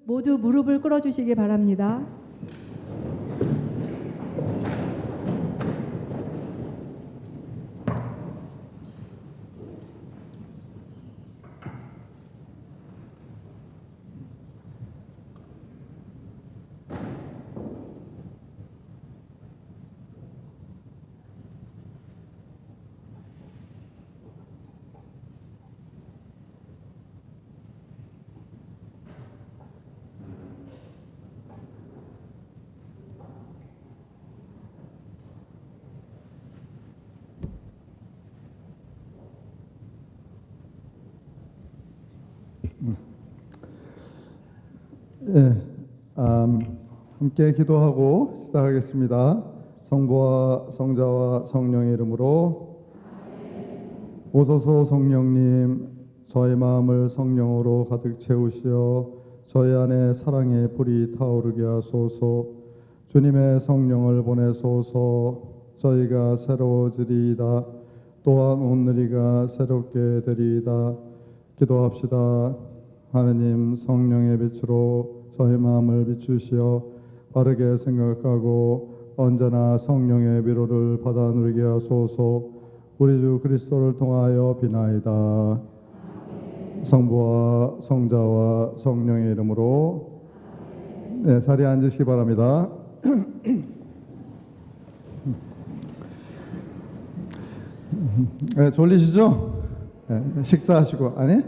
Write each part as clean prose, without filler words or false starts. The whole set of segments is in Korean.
모두 무릎을 꿇어주시기 바랍니다. 예, 함께 기도하고 시작하겠습니다. 성부와 성자와 성령의 이름으로. 오소서 성령님, 저희 마음을 성령으로 가득 채우시어 저희 안에 사랑의 불이 타오르게 하소서. 주님의 성령을 보내소서. 저희가 새로워지리이다. 또한 오늘이가 새롭게 되리이다. 기도합시다. 하느님, 성령의 빛으로 저희 마음을 비추시어 바르게 생각하고 언제나 성령의 위로를 받아 누리게 하소서. 우리 주 그리스도를 통하여 비나이다. 성부와 성자와 성령의 이름으로. 네, 자리에 앉으시기 바랍니다. 네, 졸리시죠? 네, 식사하시고. 아니?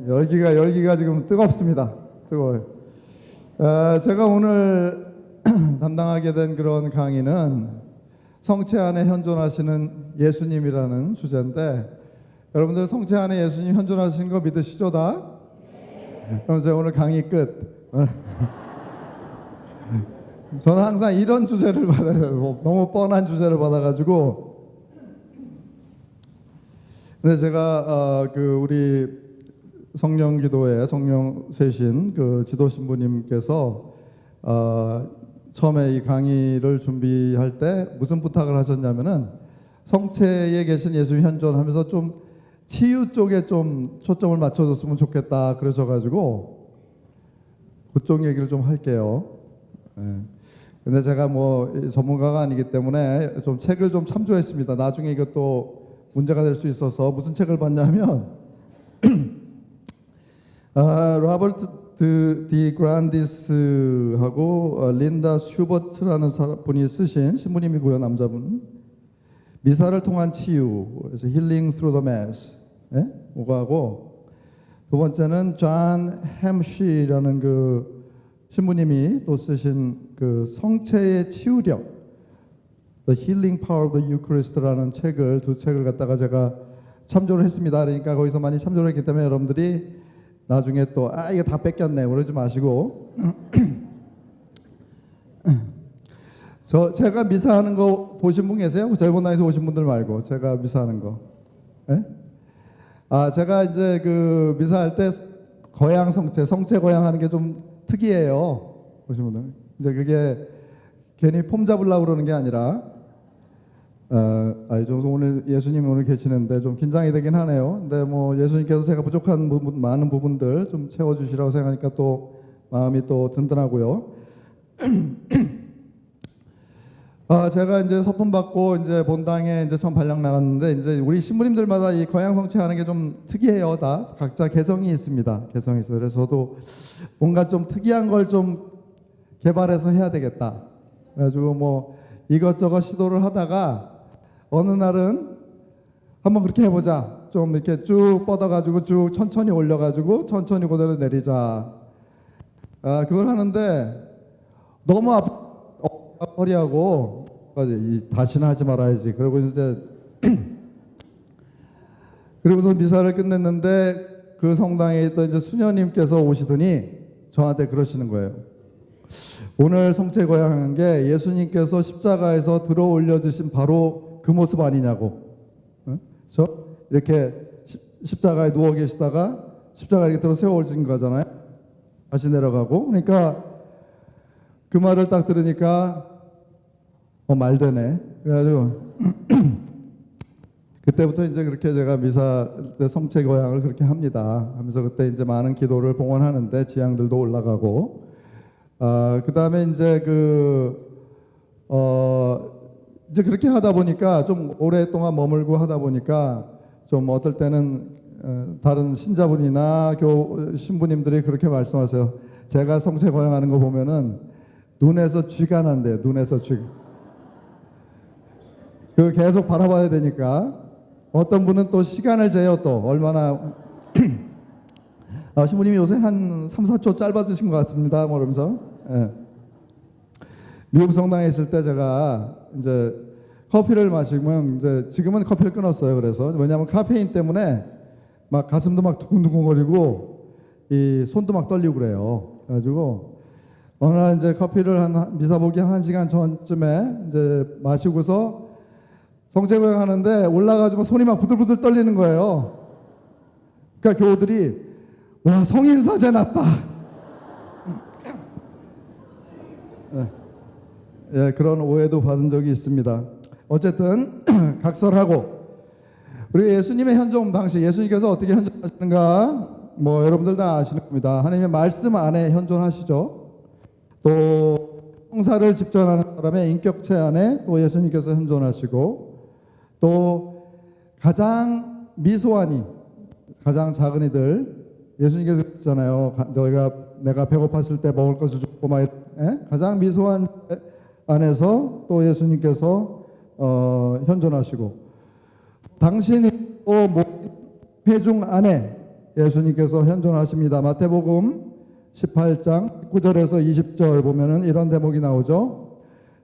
열기가 지금 뜨겁습니다. 뜨거워요. 제가 오늘 담당하게 된 그런 강의는 성체 안에 현존하시는 예수님이라는 주제인데, 여러분들 성체 안에 예수님 현존하시는 거 믿으시죠 다? 네. 그럼 제가 오늘 강의 끝. 저는 항상 이런 주제를 받아요. 너무 뻔한 주제를 받아가지고. 근데 제가 우리 성령기도회 성령 세신 그 지도 신부님께서 처음에 이 강의를 준비할 때 무슨 부탁을 하셨냐면은 성체에 계신 예수님 현존하면서 좀 치유 쪽에 좀 초점을 맞춰줬으면 좋겠다 그러셔가지고 그쪽 얘기를 좀 할게요. 네. 근데 제가 뭐 전문가가 아니기 때문에 좀 책을 좀 참조했습니다. 나중에 이것도 문제가 될 수 있어서. 무슨 책을 봤냐면 로버트 디 그란디스하고 린다 슈버트라는 분이 쓰신, 신부님이고요, 남자분. 미사를 통한 치유, 그래서 Healing Through the Mass. 예? 그거하고 두 번째는 존 햄쉬라는 그 신부님이 또 쓰신 그 성체의 치유력, The Healing Power of the Eucharist라는 책을, 두 책을 갖다가 제가 참조를 했습니다. 그러니까 거기서 많이 참조를 했기 때문에 여러분들이 나중에 또 이거 다 뺏겼네 그러지 마시고 제가 미사하는 거 보신 분 계세요? 저희 본당에서 오신 분들 말고 제가 미사하는 거. 예? 제가 이제 그 미사할 때 거양 성체 거양 하는 게 좀 특이해요. 보신 분들. 이제 그게 괜히 폼 잡으려고 그러는 게 아니라 좀 오늘 예수님이 오늘 계시는데 좀 긴장이 되긴 하네요. 근데 뭐 예수님께서 제가 부족한 많은 부분들 좀 채워주시라고 생각하니까 또 마음이 또 든든하고요. 제가 이제 서품 받고 이제 본당에 이제 처음 발령 나갔는데, 이제 우리 신부님들마다 이 거양 성체하는 게 좀 특이해요. 다 각자 개성이 있습니다. 개성이 있어요. 그래서 저도 뭔가 좀 특이한 걸 좀 개발해서 해야 되겠다. 그래가지고 뭐 이것저것 시도를 하다가 어느 날은 한번 그렇게 해보자. 좀 이렇게 쭉 뻗어가지고 쭉 천천히 올려가지고 천천히 그대로 내리자. 그걸 하는데 너무 허리하고 다시는 하지 말아야지. 그리고 이제 그리고서 미사를 끝냈는데 그 성당에 있던 이제 수녀님께서 오시더니 저한테 그러시는 거예요. 오늘 성체 거양한 게 예수님께서 십자가에서 들어 올려주신 바로 그 모습 아니냐고. 저 이렇게 십자가에 누워 계시다가 십자가 이렇게 들어 세워 올린 거잖아요. 다시 내려가고. 그러니까 그 말을 딱 들으니까 말 되네. 그래가지고 그때부터 이제 그렇게 제가 미사 때 성체 고향을 그렇게 합니다. 하면서 그때 이제 많은 기도를 봉헌하는데 지향들도 올라가고, 그 다음에 이제 이제 그렇게 하다 보니까 좀 오랫동안 머물고 하다 보니까 좀 어떨 때는 다른 신자분이나 신부님들이 그렇게 말씀하세요. 제가 성체 고향하는 거 보면은 눈에서 쥐가 난대요. 눈에서 쥐. 그걸 계속 바라봐야 되니까 어떤 분은 또 시간을 재요. 또 얼마나 신부님이 요새 한 3, 4초 짧아지신 것 같습니다. 뭐 이러면서 미국 성당에 있을 때 제가 이제 커피를 마시면 이제 지금은 커피를 끊었어요. 그래서 왜냐하면 카페인 때문에 막 가슴도 막 두근두근거리고 이 손도 막 떨리고 그래요. 그래가지고 어느 날 이제 커피를 미사 보기 한 1시간 전쯤에 이제 마시고서 성체고향 하는데 올라가지고 손이 막 부들부들 떨리는 거예요. 그러니까 교우들이 와 성인 사제 났다. 예, 그런 오해도 받은 적이 있습니다. 어쨌든 각설하고 우리 예수님의 현존 방식, 예수님께서 어떻게 현존하시는가 뭐 여러분들 다 아시는 겁니다. 하나님의 말씀 안에 현존하시죠. 또 성사를 집전하는 사람의 인격체 안에 또 예수님께서 현존하시고, 또 가장 미소한 이, 가장 작은 이들, 예수님께서 그랬잖아요. 내가 배고팠을 때 먹을 것을 줬고 막 가장 미소한 안에서 또 예수님께서 현존하시고, 당신이 또 회중 안에 예수님께서 현존하십니다. 마태복음 18장 9절에서 20절 보면은 이런 대목이 나오죠.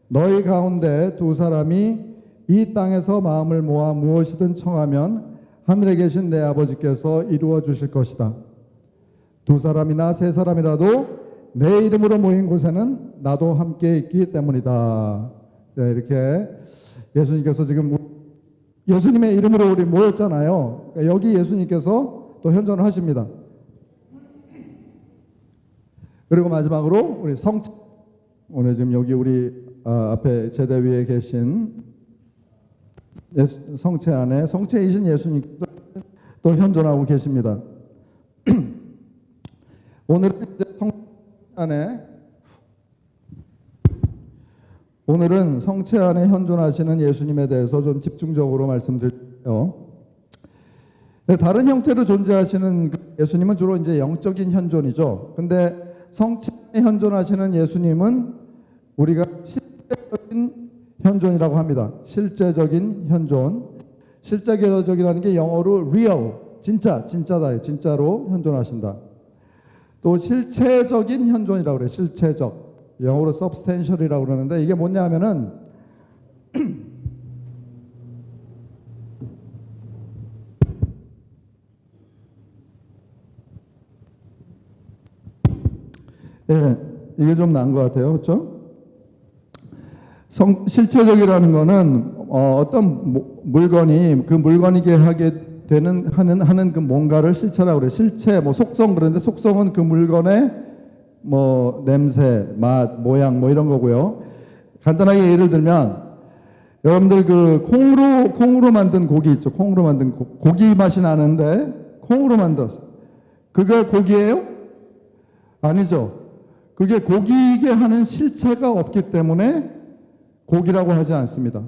너희 가운데 두 사람이 이 땅에서 마음을 모아 무엇이든 청하면 하늘에 계신 내 아버지께서 이루어 주실 것이다. 두 사람이나 세 사람이라도 내 이름으로 모인 곳에는 나도 함께 있기 때문이다. 네, 이렇게 예수님께서 지금 예수님의 이름으로 우리 모였잖아요. 여기 예수님께서 또 현존을 하십니다. 그리고 마지막으로 우리 오늘 지금 여기 우리 앞에 제대 위에 계신 성체 안에 성체이신 예수님께서 또 현존하고 계십니다. 오늘은 성체 안에 현존하시는 예수님에 대해서 좀 집중적으로 말씀드릴게요. 다른 형태로 존재하시는 예수님은 주로 이제 영적인 현존이죠. 근데 성체에 현존하시는 예수님은 우리가 실제적인 현존이라고 합니다. 실제적인 현존. 실제적이라는 게 영어로 real, 진짜다. 진짜로 현존하신다. 또 실체적인 현존이라고 그래요. 실체적. 영어로 substantial이라고 그러는데 이게 뭐냐 하면은 예, 이게 좀 나은 것 같아요. 그렇죠? 실체적이라는 거는 어떤 물건이 그 물건이게 하는 그 뭔가를 실체라고 그래요. 실체, 뭐 속성 그런데 속성은 그 물건의 뭐 냄새, 맛, 모양 뭐 이런 거고요. 간단하게 예를 들면 여러분들 그 콩으로 만든 고기 있죠. 콩으로 만든 고기 맛이 나는데 콩으로 만들었어. 그게 고기예요? 아니죠. 그게 고기이게 하는 실체가 없기 때문에 고기라고 하지 않습니다.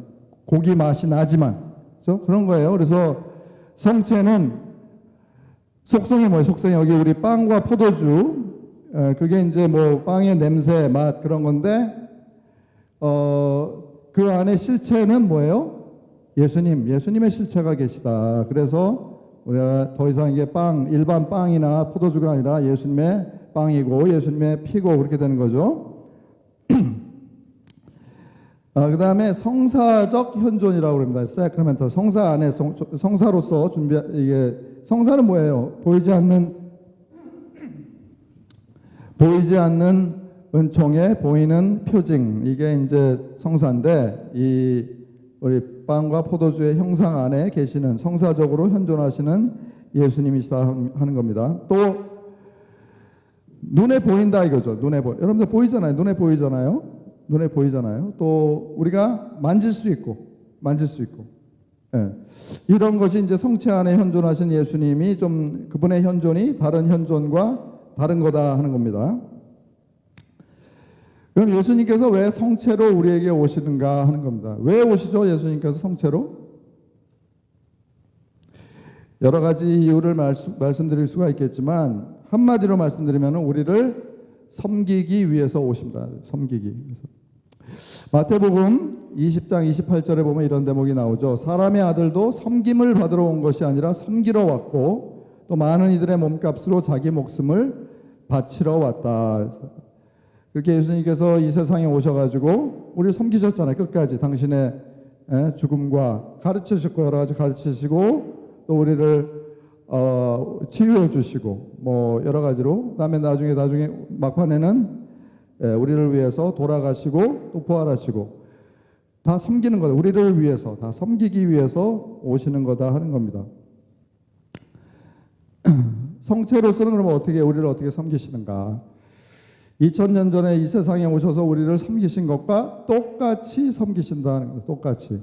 고기 맛이 나지만. 그렇죠? 그런 거예요. 그래서 성체는 속성이 뭐예요? 속성이 여기 우리 빵과 포도주, 그게 이제 뭐 빵의 냄새, 맛 그런 건데, 그 안에 실체는 뭐예요? 예수님의 실체가 계시다. 그래서 우리가 더 이상 이게 일반 빵이나 포도주가 아니라 예수님의 빵이고 예수님의 피고 그렇게 되는 거죠. 그 다음에 성사적 현존이라고 합니다. 사크라멘털. 성사 안에 성사로서 이게 성사는 뭐예요? 보이지 않는 은총에 보이는 표징. 이게 이제 성사인데 우리 빵과 포도주의 형상 안에 계시는 성사적으로 현존하시는 예수님이시다 하는 겁니다. 또 눈에 보인다 이거죠. 여러분들 보이잖아요. 눈에 보이잖아요. 또 우리가 만질 수 있고 예. 이런 것이 이제 성체 안에 현존하신 예수님이 좀 그분의 현존이 다른 현존과 다른 거다 하는 겁니다. 그럼 예수님께서 왜 성체로 우리에게 오시는가 하는 겁니다. 왜 오시죠? 예수님께서 성체로? 여러 가지 이유를 말씀드릴 수가 있겠지만 한마디로 말씀드리면 우리를 섬기기 위해서 오십니다. 섬기기 위해서. 마태복음 20장 28절에 보면 이런 대목이 나오죠. 사람의 아들도 섬김을 받으러 온 것이 아니라 섬기러 왔고 또 많은 이들의 몸값으로 자기 목숨을 바치러 왔다. 그렇게 예수님께서 이 세상에 오셔가지고 우리를 섬기셨잖아요. 끝까지 당신의 죽음과 가르치셨고 여러 가지 가르치시고 또 우리를 치유해 주시고 뭐 여러 가지로 그다음에 나중에 막판에는 우리를 위해서 돌아가시고 또 부활하시고 다 섬기는 거다. 우리를 위해서 다 섬기기 위해서 오시는 거다 하는 겁니다. 성체로서는 그럼 우리를 어떻게 섬기시는가? 2000년 전에 이 세상에 오셔서 우리를 섬기신 것과 똑같이 섬기신다는 거예요. 똑같이.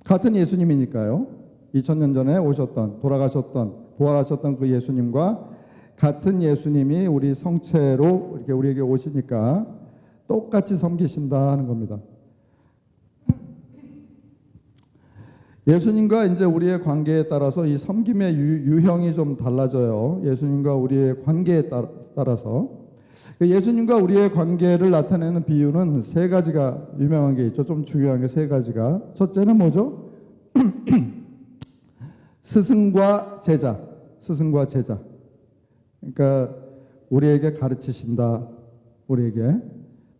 같은 예수님이니까요. 2000년 전에 오셨던, 돌아가셨던, 부활하셨던 그 예수님과 같은 예수님이 우리 성체로 이렇게 우리에게 오시니까 똑같이 섬기신다 하는 겁니다. 예수님과 이제 우리의 관계에 따라서 이 섬김의 유형이 좀 달라져요. 예수님과 우리의 관계에 따라서. 예수님과 우리의 관계를 나타내는 비유는 세 가지가 유명한 게 있죠. 좀 중요한 게 세 가지가. 첫째는 뭐죠? 스승과 제자. 스승과 제자. 그러니까 우리에게 가르치신다. 우리에게.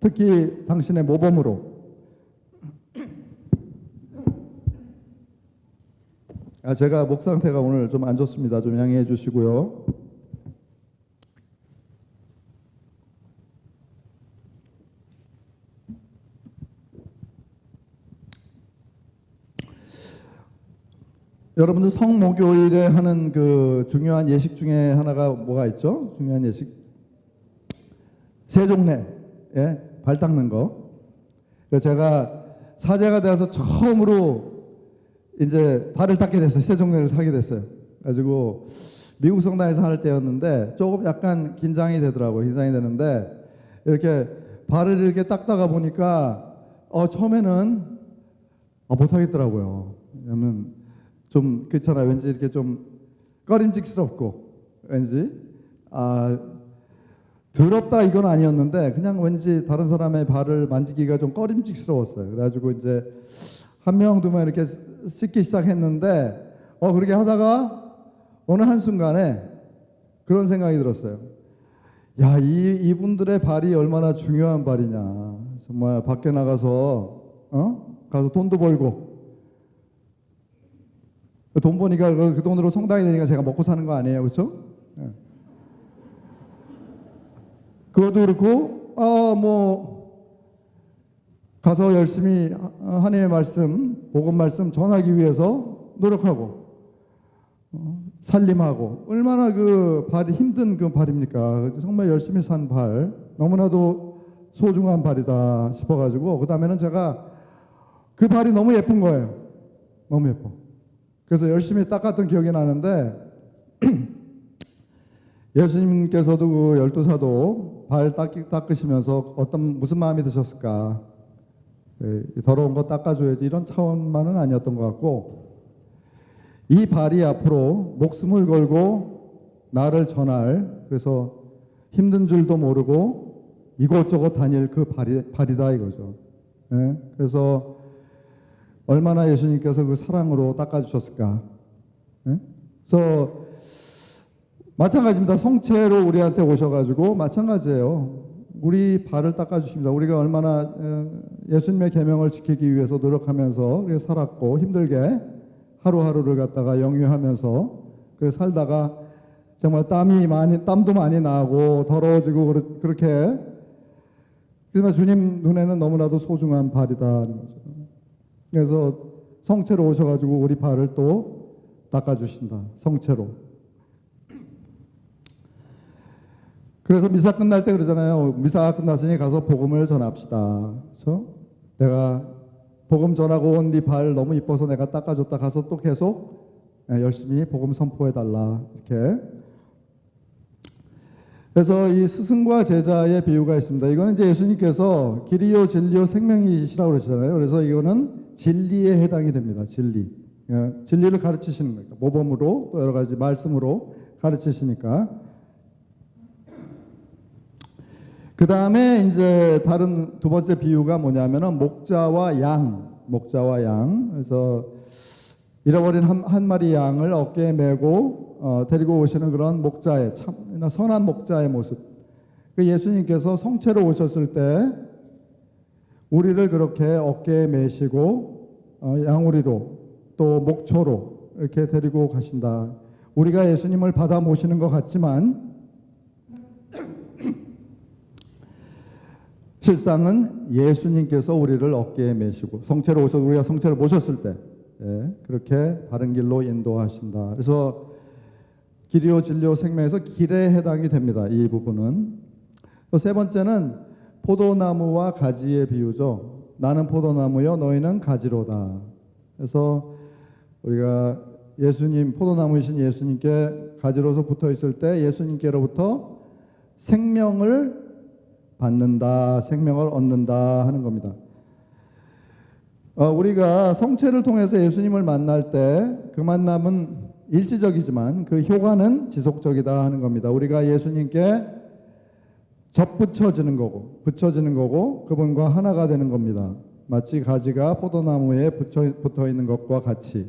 특히 당신의 모범으로. 제가 목 상태가 오늘 좀 안 좋습니다. 좀 양해해 주시고요. 여러분들 성목요일에 하는 그 중요한 예식 중에 하나가 뭐가 있죠? 중요한 예식. 세종례, 발 닦는 거. 제가 사제가 되어서 처음으로 이제 발을 닦게 됐어요. 세종례를 하게 됐어요. 가지고 미국 성당에서 할 때였는데 조금 약간 긴장이 되더라고요. 긴장이 되는데 이렇게 발을 이렇게 닦다가 보니까 처음에는 못하겠더라고요. 왜냐면 좀 그렇잖아요. 왠지 이렇게 좀 꺼림직스럽고 왠지 더럽다 이건 아니었는데 그냥 왠지 다른 사람의 발을 만지기가 좀 꺼림직스러웠어요. 그래가지고 이제 한 명 두 명 이렇게 씻기 시작했는데 그렇게 하다가 어느 한순간에 그런 생각이 들었어요. 야, 이분들의 발이 얼마나 중요한 발이냐. 정말 밖에 나가서 가서 돈도 벌고 돈 버니까 그 돈으로 성당에 되니까 제가 먹고 사는 거 아니에요, 그렇죠? 그것도 그렇고 가서 열심히 하나님의 말씀, 복음 말씀 전하기 위해서 노력하고 살림하고 얼마나 그 발이 힘든 그 발입니까? 정말 열심히 산 발, 너무나도 소중한 발이다 싶어가지고 그 다음에는 제가 그 발이 너무 예쁜 거예요. 너무 예뻐. 그래서 열심히 닦았던 기억이 나는데 예수님께서도 그 12사도 발 닦으시면서 무슨 마음이 드셨을까? 더러운 거 닦아줘야지 이런 차원만은 아니었던 것 같고 이 발이 앞으로 목숨을 걸고 나를 전할 그래서 힘든 줄도 모르고 이곳저곳 다닐 그 발이다 이거죠. 그래서 얼마나 예수님께서 그 사랑으로 닦아주셨을까. 그래서 마찬가지입니다. 성체로 우리한테 오셔가지고 마찬가지예요. 우리 발을 닦아주십니다. 우리가 얼마나 예수님의 계명을 지키기 위해서 노력하면서 우리가 살았고 힘들게 하루하루를 갖다가 영위하면서 그래 살다가 정말 땀도 많이 나고 더러워지고 그렇게 하지만 주님 눈에는 너무나도 소중한 발이다. 그래서 성체로 오셔가지고 우리 발을 또 닦아주신다. 성체로. 그래서 미사 끝날 때 그러잖아요. 미사 끝났으니 가서 복음을 전합시다. 그렇죠? 내가 복음 전하고 온 네 발 너무 이뻐서 내가 닦아줬다. 가서 또 계속 열심히 복음 선포해달라. 이렇게. 그래서 이 스승과 제자의 비유가 있습니다. 이거는 이제 예수님께서 길이요 진리요 생명이시라고 그러시잖아요. 그래서 이거는 진리에 해당이 됩니다. 진리. 진리를 가르치시는 거니까. 모범으로 또 여러 가지 말씀으로 가르치시니까. 그 다음에 이제 다른 두 번째 비유가 뭐냐면은 목자와 양. 그래서 잃어버린 한 마리 양을 어깨에 메고 데리고 오시는 그런 목자의 참 선한 목자의 모습. 그 예수님께서 성체로 오셨을 때 우리를 그렇게 어깨에 메시고 양우리로 또 목초로 이렇게 데리고 가신다. 우리가 예수님을 받아 모시는 것 같지만 실상은 예수님께서 우리를 어깨에 메시고 성체로 오셔서 우리가 성체를 모셨을 때 그렇게 바른 길로 인도하신다. 그래서 길이요 진리요 생명에서 길에 해당이 됩니다. 이 부분은. 또 세 번째는 포도나무와 가지의 비유죠. 나는 포도나무요 너희는 가지로다. 그래서 우리가 예수님 포도나무이신 예수님께 가지로서 붙어 있을 때 예수님께로부터 생명을 받는다, 생명을 얻는다 하는 겁니다. 우리가 성체를 통해서 예수님을 만날 때 그 만남은 일시적이지만 그 효과는 지속적이다 하는 겁니다. 우리가 예수님께 접붙여지는 거고 그분과 하나가 되는 겁니다. 마치 가지가 포도나무에 붙어 있는 것과 같이.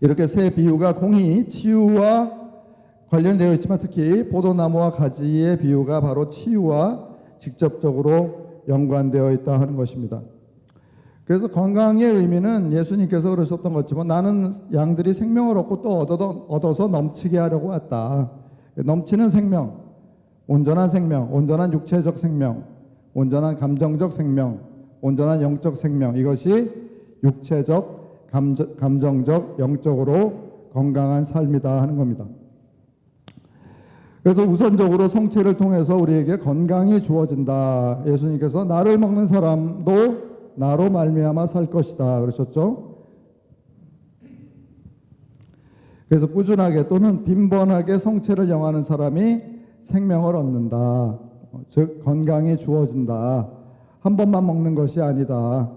이렇게 세 비유가 공히 치유와 관련되어 있지만 특히 포도나무와 가지의 비유가 바로 치유와 직접적으로 연관되어 있다 하는 것입니다. 그래서 건강의 의미는 예수님께서 그러셨던 것처럼 나는 양들이 생명을 얻고 또 얻어서 넘치게 하려고 왔다. 넘치는 생명, 온전한 생명, 온전한 육체적 생명, 온전한 감정적 생명, 온전한 영적 생명, 이것이 육체적, 감정적, 영적으로 건강한 삶이다 하는 겁니다. 그래서 우선적으로 성체를 통해서 우리에게 건강이 주어진다. 예수님께서 나를 먹는 사람도 나로 말미암아 살 것이다 그러셨죠. 그래서 꾸준하게 또는 빈번하게 성체를 영하는 사람이 생명을 얻는다. 즉 건강이 주어진다. 한 번만 먹는 것이 아니다.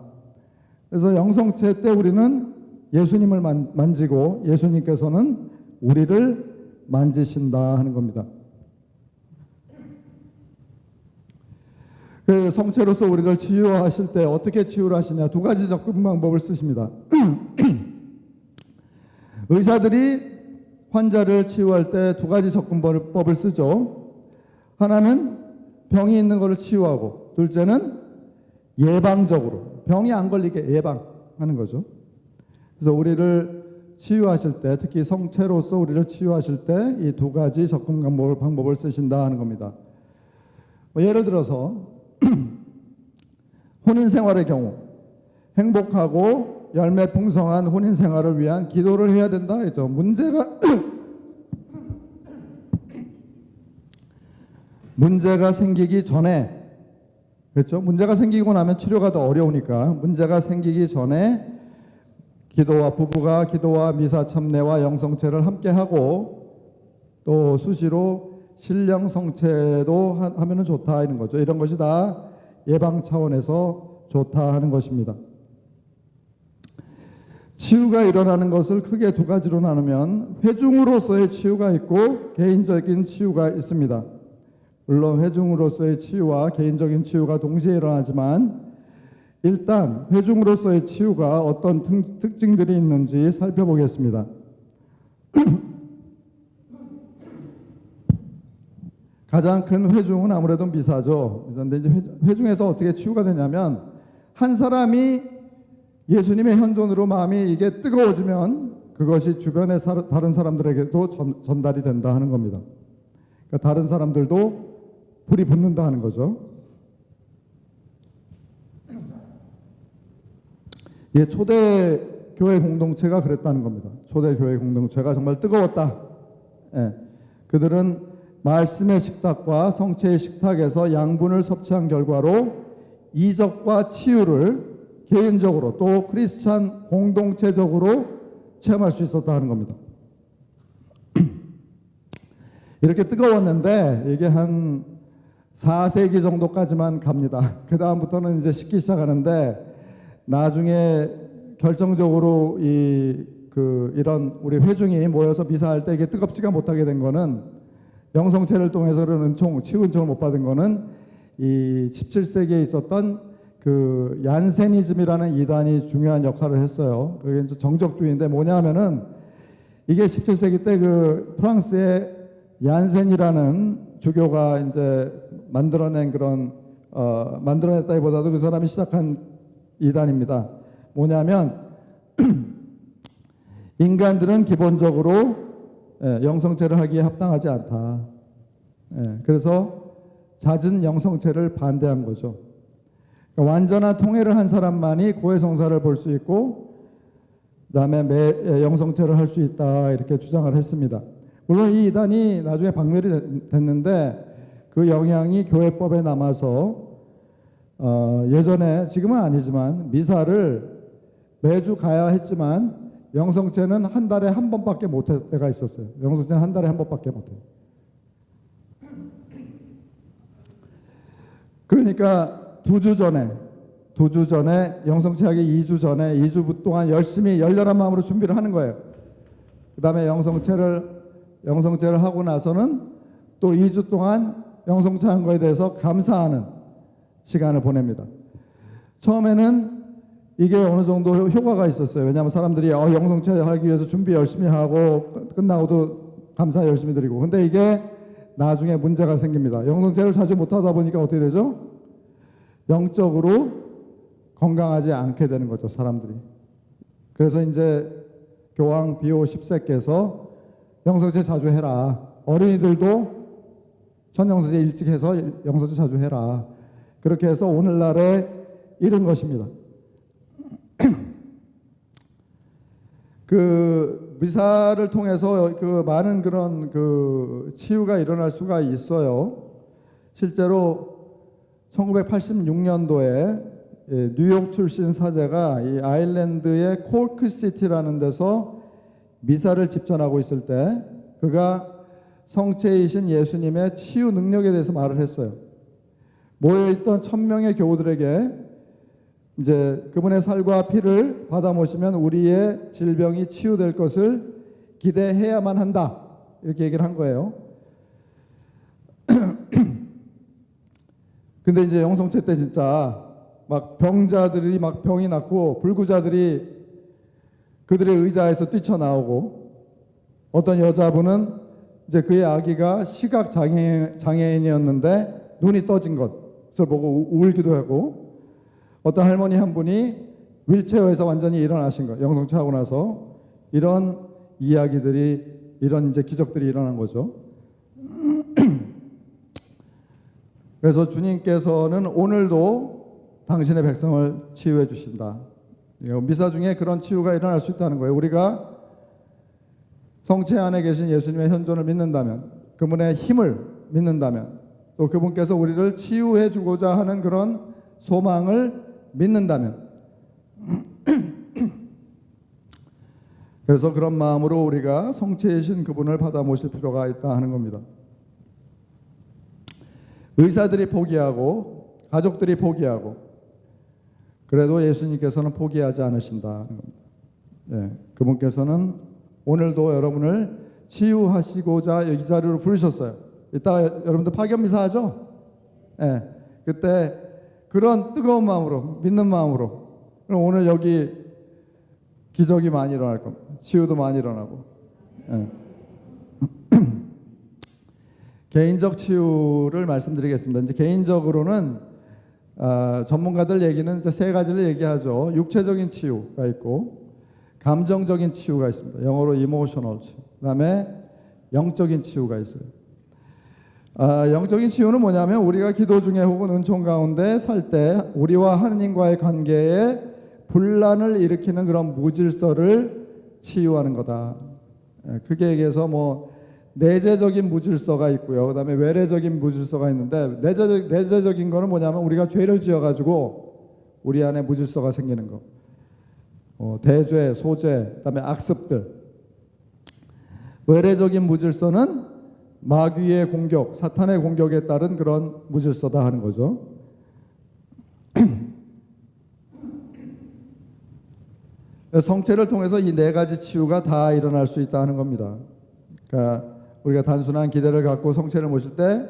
그래서 영성체 때 우리는 예수님을 만지고 예수님께서는 우리를 만지신다 하는 겁니다. 그 성체로서 우리를 치유하실 때 어떻게 치유를 하시냐? 두 가지 접근 방법을 쓰십니다. 의사들이 환자를 치유할 때 두 가지 접근법을 쓰죠. 하나는 병이 있는 것을 치유하고, 둘째는 예방적으로 병이 안 걸리게 예방하는 거죠. 그래서 우리를 치유하실 때, 특히 성체로서 우리를 치유하실 때 이 두 가지 접근 방법을 쓰신다 하는 겁니다. 예를 들어서 혼인 생활의 경우 행복하고 열매 풍성한 혼인 생활을 위한 기도를 해야 된다 했죠. 문제가 생기기 전에, 그렇죠? 문제가 생기고 나면 치료가 더 어려우니까 문제가 생기기 전에 부부가 기도와 미사 참례와 영성체를 함께 하고 또 수시로 신령 성체도 하면은 좋다 하는 거죠. 이런 것이 다 예방 차원에서 좋다 하는 것입니다. 치유가 일어나는 것을 크게 두 가지로 나누면 회중으로서의 치유가 있고 개인적인 치유가 있습니다. 물론 회중으로서의 치유와 개인적인 치유가 동시에 일어나지만 일단 회중으로서의 치유가 어떤 특징들이 있는지 살펴보겠습니다. 가장 큰 회중은 아무래도 미사죠. 그런데 이제 회중에서 어떻게 치유가 되냐면 한 사람이 예수님의 현존으로 마음이 이게 뜨거워지면 그것이 주변의 다른 사람들에게도 전달이 된다 하는 겁니다. 그러니까 다른 사람들도 불이 붙는다 하는 거죠. 예, 초대 교회 공동체가 그랬다는 겁니다. 초대 교회 공동체가 정말 뜨거웠다. 예, 그들은 말씀의 식탁과 성체의 식탁에서 양분을 섭취한 결과로 이적과 치유를 개인적으로 또 크리스찬 공동체적으로 체험할 수 있었다는 겁니다. 이렇게 뜨거웠는데 이게 한 4세기 정도까지만 갑니다. 그 다음부터는 이제 식기 시작하는데 나중에 결정적으로 이런 우리 회중이 모여서 미사할 때 이게 뜨겁지가 못하게 된 거는 영성체를 통해서 그런 은총, 치유 은총을 못 받은 거는 이 17세기에 있었던 그 얀세니즘이라는 이단이 중요한 역할을 했어요. 그게 이제 정적주의인데 뭐냐면은 이게 17세기 때 그 프랑스의 얀센이라는 주교가 이제 만들어낸 그런 만들어냈다기보다도 그 사람이 시작한 이단입니다. 뭐냐면 인간들은 기본적으로 영성체를 하기에 합당하지 않다. 그래서 잦은 영성체를 반대한 거죠. 그러니까 완전한 통회를 한 사람만이 고해성사를 볼 수 있고 그다음에 영성체를 할 수 있다 이렇게 주장을 했습니다. 물론 이 이단이 나중에 박멸이 됐는데 그 영향이 교회법에 남아서 예전에 지금은 아니지만 미사를 매주 가야 했지만 영성체는 한 달에 한 번밖에 못 할 때가 있었어요. 영성체는 한 달에 한 번밖에 못 해요. 그러니까 2주 전에 영성체 하기 2주 전에 2주 동안 열심히 열렬한 마음으로 준비를 하는 거예요. 그 다음에 영성체를 하고 나서는 또 2주 동안 영성체 한 거에 대해서 감사하는 시간을 보냅니다. 처음에는 이게 어느 정도 효과가 있었어요. 왜냐하면 사람들이 영성체 하기 위해서 준비 열심히 하고 끝나고도 감사 열심히 드리고. 근데 이게 나중에 문제가 생깁니다. 영성체를 자주 못하다 보니까 어떻게 되죠? 영적으로 건강하지 않게 되는 거죠, 사람들이. 그래서 이제 교황 비오 10세께서 영성체 자주 해라. 어린이들도 천영성체 일찍 해서 영성체 자주 해라. 그렇게 해서 오늘날에 이른 것입니다. 그 미사를 통해서 그 많은 그런 그 치유가 일어날 수가 있어요. 실제로 1986년도에 뉴욕 출신 사제가 이 아일랜드의 콜크시티라는 데서 미사를 집전하고 있을 때 그가 성체이신 예수님의 치유 능력에 대해서 말을 했어요. 모여있던 1000명의 교우들에게 이제 그분의 살과 피를 받아 모시면 우리의 질병이 치유될 것을 기대해야만 한다. 이렇게 얘기를 한 거예요. 근데 이제 영성체 때 진짜 막 병자들이 막 병이 났고 불구자들이 그들의 의자에서 뛰쳐나오고 어떤 여자분은 이제 그의 아기가 시각 장애인이었는데 눈이 떠진 것을 보고 울기도 하고 어떤 할머니 한 분이 휠체어에서 완전히 일어나신 거예요. 영성체 하고 나서 이런 이야기들이 이런 이제 기적들이 일어난 거죠. 그래서 주님께서는 오늘도 당신의 백성을 치유해 주신다. 미사 중에 그런 치유가 일어날 수 있다는 거예요. 우리가 성체 안에 계신 예수님의 현존을 믿는다면, 그분의 힘을 믿는다면, 또 그분께서 우리를 치유해 주고자 하는 그런 소망을 믿는다면, 그래서 그런 마음으로 우리가 성체이신 그분을 받아 모실 필요가 있다 하는 겁니다. 의사들이 포기하고 가족들이 포기하고 그래도 예수님께서는 포기하지 않으신다. 그분께서는 오늘도 여러분을 치유하시고자 이 자리로 부르셨어요. 이따가 여러분들 파견미사 하죠? 그때 그런 뜨거운 마음으로 믿는 마음으로 그럼 오늘 여기 기적이 많이 일어날 겁니다. 치유도 많이 일어나고. 개인적 치유를 말씀드리겠습니다. 이제 개인적으로는 전문가들 얘기는 이제 세 가지를 얘기하죠. 육체적인 치유가 있고, 감정적인 치유가 있습니다. 영어로 emotional 치유. 그다음에 영적인 치유가 있어요. 영적인 치유는 뭐냐면 우리가 기도 중에 혹은 은총 가운데 살 때 우리와 하느님과의 관계에 분란을 일으키는 그런 무질서를 치유하는 거다. 크게 얘기해서 뭐 내재적인 무질서가 있고요. 그다음에 외래적인 무질서가 있는데 내재적인 거는 뭐냐면 우리가 죄를 지어가지고 우리 안에 무질서가 생기는 거. 대죄, 소죄, 그다음에 악습들. 외래적인 무질서는 마귀의 공격, 사탄의 공격에 따른 그런 무질서다 하는 거죠. 성체를 통해서 이 네 가지 치유가 다 일어날 수 있다 하는 겁니다. 그러니까 우리가 단순한 기대를 갖고 성체를 모실 때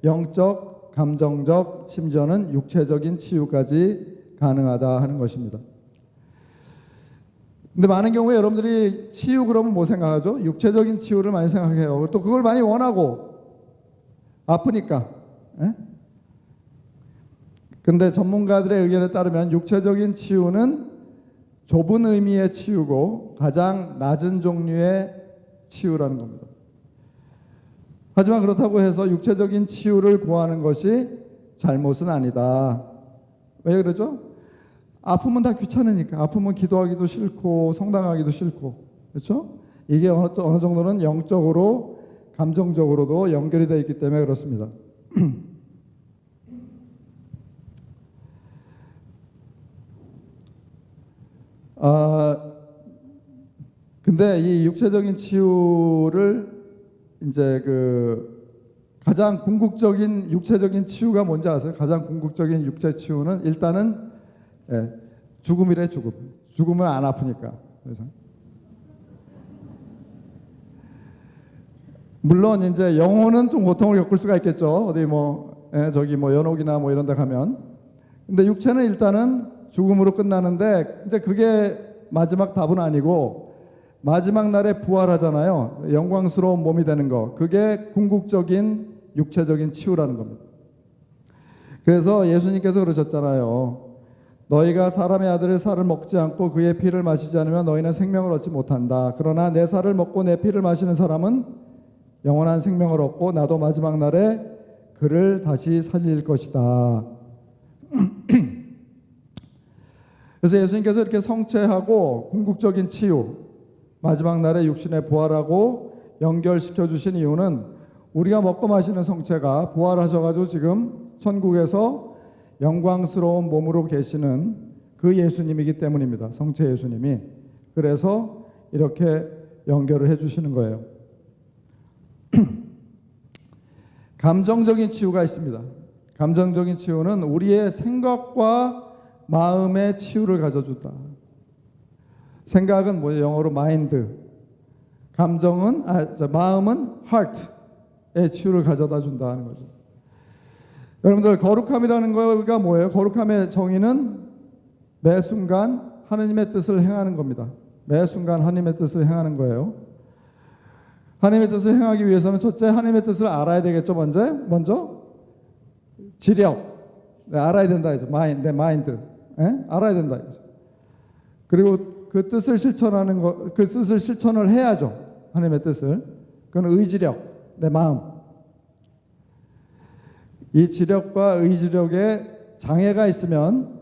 영적, 감정적, 심지어는 육체적인 치유까지 가능하다 하는 것입니다. 근데 많은 경우에 여러분들이 치유 그러면 뭐 생각하죠? 육체적인 치유를 많이 생각해요. 또 그걸 많이 원하고 아프니까. 근데 전문가들의 의견에 따르면 육체적인 치유는 좁은 의미의 치유고 가장 낮은 종류의 치유라는 겁니다. 하지만 그렇다고 해서 육체적인 치유를 구하는 것이 잘못은 아니다. 왜 그러죠? 아프면 다 귀찮으니까. 아프면 기도하기도 싫고 성당하기도 싫고. 그렇죠? 이게 어느 정도는 영적으로 감정적으로도 연결이 되어 있기 때문에 그렇습니다. 근데 이 육체적인 치유를 이제 가장 궁극적인 육체적인 치유가 뭔지 아세요? 가장 궁극적인 육체 치유는 일단은 죽음이래, 죽음. 죽으면 안 아프니까. 그래서 물론 이제 영혼은 좀 고통을 겪을 수가 있겠죠. 어디 저기 연옥이나 이런 데 가면. 근데 육체는 일단은 죽음으로 끝나는데 이제 그게 마지막 답은 아니고 마지막 날에 부활하잖아요. 영광스러운 몸이 되는 거. 그게 궁극적인 육체적인 치유라는 겁니다. 그래서 예수님께서 그러셨잖아요. 너희가 사람의 아들의 살을 먹지 않고 그의 피를 마시지 않으면 너희는 생명을 얻지 못한다. 그러나 내 살을 먹고 내 피를 마시는 사람은 영원한 생명을 얻고 나도 마지막 날에 그를 다시 살릴 것이다. 그래서 예수님께서 이렇게 성체하고 궁극적인 치유, 마지막 날에 육신에 부활하고 연결시켜 주신 이유는 우리가 먹고 마시는 성체가 부활하셔가지고 지금 천국에서 영광스러운 몸으로 계시는 그 예수님이기 때문입니다. 성체 예수님이. 그래서 이렇게 연결을 해주시는 거예요. 감정적인 치유가 있습니다. 감정적인 치유는 우리의 생각과 마음의 치유를 가져준다. 생각은 뭐예요? 영어로 마인드. 감정은 마음은 heart의 치유를 가져다 준다 하는 거죠. 여러분들 거룩함이라는 거가 뭐예요? 거룩함의 정의는 매 순간 하느님의 뜻을 행하는 겁니다. 매 순간 하느님의 뜻을 행하는 거예요. 하느님의 뜻을 행하기 위해서는 첫째 하느님의 뜻을 알아야 되겠죠. 먼저 지력. 알아야 된다 이죠. 내 마인드. 알아야 된다 이죠. 그리고 그 뜻을 실천하는 거, 그 뜻을 실천을 해야죠. 하나님의 뜻을. 그건 의지력, 내 마음. 이 지력과 의지력에 장애가 있으면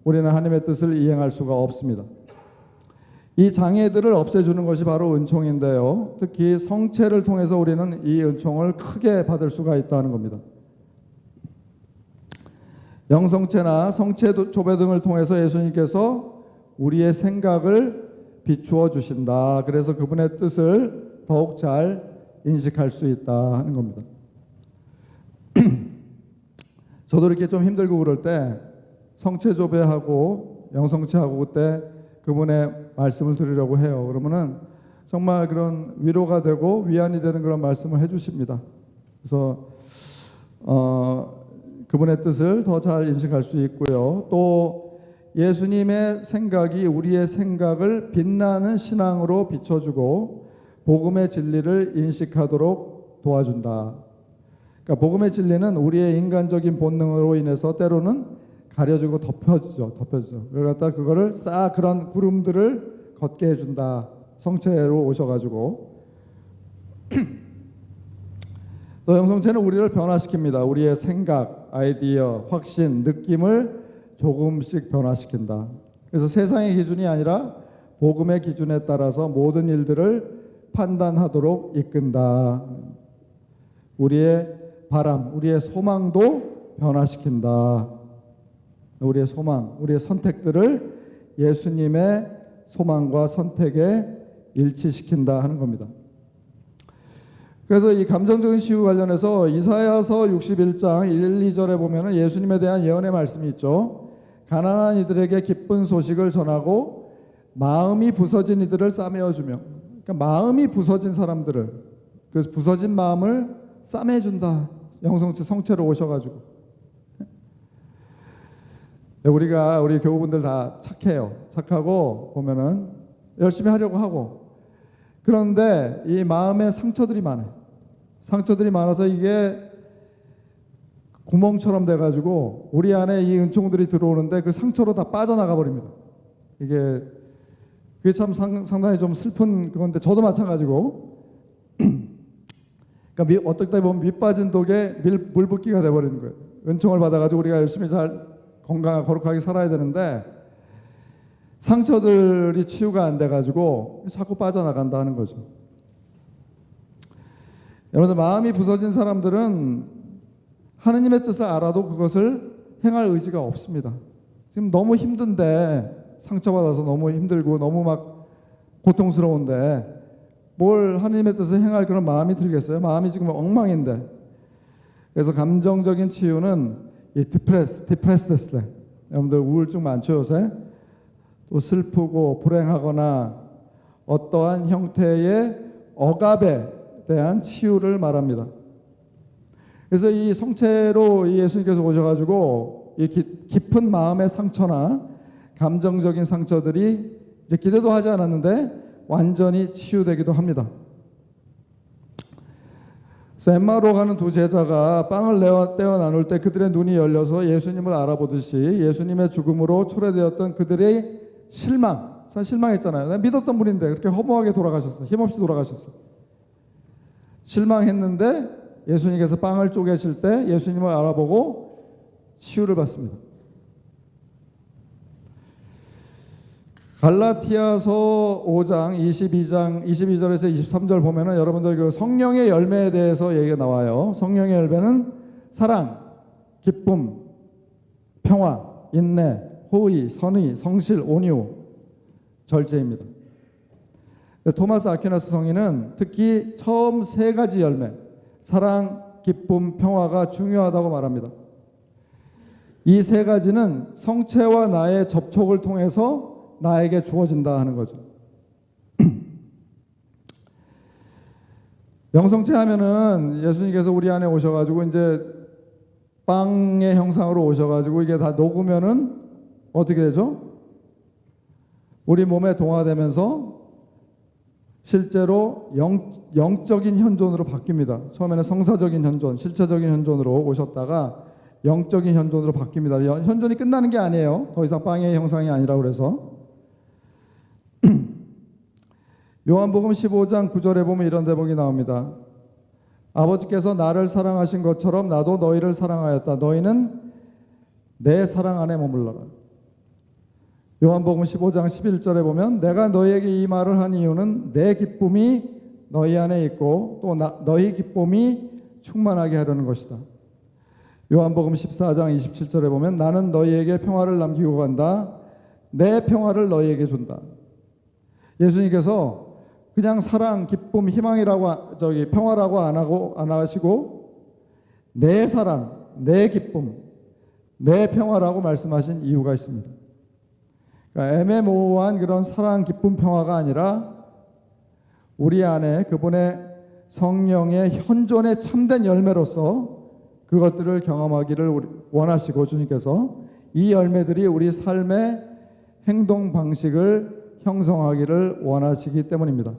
우리는 하나님의 뜻을 이행할 수가 없습니다. 이 장애들을 없애주는 것이 바로 은총인데요. 특히 성체를 통해서 우리는 이 은총을 크게 받을 수가 있다는 겁니다. 영성체나 성체 조배 등을 통해서 예수님께서 우리의 생각을 비추어 주신다. 그래서 그분의 뜻을 더욱 잘 인식할 수 있다 하는 겁니다. 저도 이렇게 좀 힘들고 그럴 때 성체 조배하고 영성체하고 그때 그분의 말씀을 드리려고 해요. 그러면은 정말 그런 위로가 되고 위안이 되는 그런 말씀을 해주십니다. 그래서 그분의 뜻을 더 잘 인식할 수 있고요. 또 예수님의 생각이 우리의 생각을 빛나는 신앙으로 비춰주고 복음의 진리를 인식하도록 도와준다. 그러니까 복음의 진리는 우리의 인간적인 본능으로 인해서 때로는 가려지고 덮여지죠. 그러다 그거를 싹 그런 구름들을 걷게 해준다. 성체로 오셔가지고 또 영성체는 우리를 변화시킵니다. 우리의 생각, 아이디어, 확신, 느낌을 조금씩 변화시킨다. 그래서 세상의 기준이 아니라 복음의 기준에 따라서 모든 일들을 판단하도록 이끈다. 우리의 바람, 우리의 소망도 변화시킨다. 우리의 소망, 우리의 선택들을 예수님의 소망과 선택에 일치시킨다 하는 겁니다. 그래서 이 감정적인 치유 관련해서 이사야서 61장 1, 2절에 보면은 예수님에 대한 예언의 말씀이 있죠. 가난한 이들에게 기쁜 소식을 전하고 마음이 부서진 이들을 싸매어주며, 그러니까 마음이 부서진 사람들을, 그 부서진 마음을 싸매준다. 영성체 성체로 오셔가지고. 우리 교우분들 다 착해요. 착하고 보면은 열심히 하려고 하고, 그런데 이 마음에 상처들이 많아요. 상처들이 많아서 이게 구멍처럼 돼가지고 우리 안에 이 은총들이 들어오는데 그 상처로 다 빠져나가 버립니다. 그게 참 상당히 좀 슬픈 그건데, 저도 마찬가지고. 그러니까 어떻게 보면 밑빠진 독에 물붓기가 돼버리는 거예요. 은총을 받아가지고 우리가 열심히 잘 건강하게 거룩하게 살아야 되는데 상처들이 치유가 안 돼가지고 자꾸 빠져나간다는 거죠. 여러분들, 마음이 부서진 사람들은 하느님의 뜻을 알아도 그것을 행할 의지가 없습니다. 지금 너무 힘든데, 상처받아서 너무 힘들고 너무 막 고통스러운데 뭘 하느님의 뜻을 행할 그런 마음이 들겠어요? 마음이 지금 엉망인데. 그래서 감정적인 치유는 이 디프레스드, 여러분들 우울증 많죠 요새? 또 슬프고 불행하거나 어떠한 형태의 억압에 대한 치유를 말합니다. 그래서 이 성체로 이 예수님께서 오셔가지고 이 깊은 마음의 상처나 감정적인 상처들이 이제 기대도 하지 않았는데 완전히 치유되기도 합니다. 그래서 엠마오로 가는 두 제자가 빵을 떼어 나눌 때 그들의 눈이 열려서 예수님을 알아보듯이 예수님의 죽음으로 초래되었던 그들의 실망, 사실 실망했잖아요. 내가 믿었던 분인데 그렇게 허무하게 돌아가셨어. 힘없이 돌아가셨어. 실망했는데 예수님께서 빵을 쪼개실 때 예수님을 알아보고 치유를 받습니다. 갈라티아서 5장 22절에서 23절 보면은 여러분들 그 성령의 열매에 대해서 얘기가 나와요. 성령의 열매는 사랑, 기쁨, 평화, 인내, 호의, 선의, 성실, 온유, 절제입니다. 토마스 아퀴나스 성인은 특히 처음 세 가지 열매, 사랑, 기쁨, 평화가 중요하다고 말합니다. 이 세 가지는 성체와 나의 접촉을 통해서 나에게 주어진다 하는 거죠. 영성체 하면은 예수님께서 우리 안에 오셔가지고 이제 빵의 형상으로 오셔가지고 이게 다 녹으면은 어떻게 되죠? 우리 몸에 동화되면서 실제로 영적인 현존으로 바뀝니다. 처음에는 성사적인 현존, 실체적인 현존으로 오셨다가 영적인 현존으로 바뀝니다. 현존이 끝나는 게 아니에요. 더 이상 빵의 형상이 아니라고 그래서. 요한복음 15장 9절에 보면 이런 대목이 나옵니다. 아버지께서 나를 사랑하신 것처럼 나도 너희를 사랑하였다. 너희는 내 사랑 안에 머물러라. 요한복음 15장 11절에 보면 내가 너희에게 이 말을 한 이유는 내 기쁨이 너희 안에 있고 또 너희 기쁨이 충만하게 하려는 것이다. 요한복음 14장 27절에 보면 나는 너희에게 평화를 남기고 간다. 내 평화를 너희에게 준다. 예수님께서 그냥 사랑, 기쁨, 희망이라고 평화라고 안 하시고 내 사랑, 내 기쁨, 내 평화라고 말씀하신 이유가 있습니다. 그러니까 애매모호한 그런 사랑, 기쁨, 평화가 아니라 우리 안에 그분의 성령의 현존의 참된 열매로서 그것들을 경험하기를 원하시고 주님께서 이 열매들이 우리 삶의 행동 방식을 형성하기를 원하시기 때문입니다.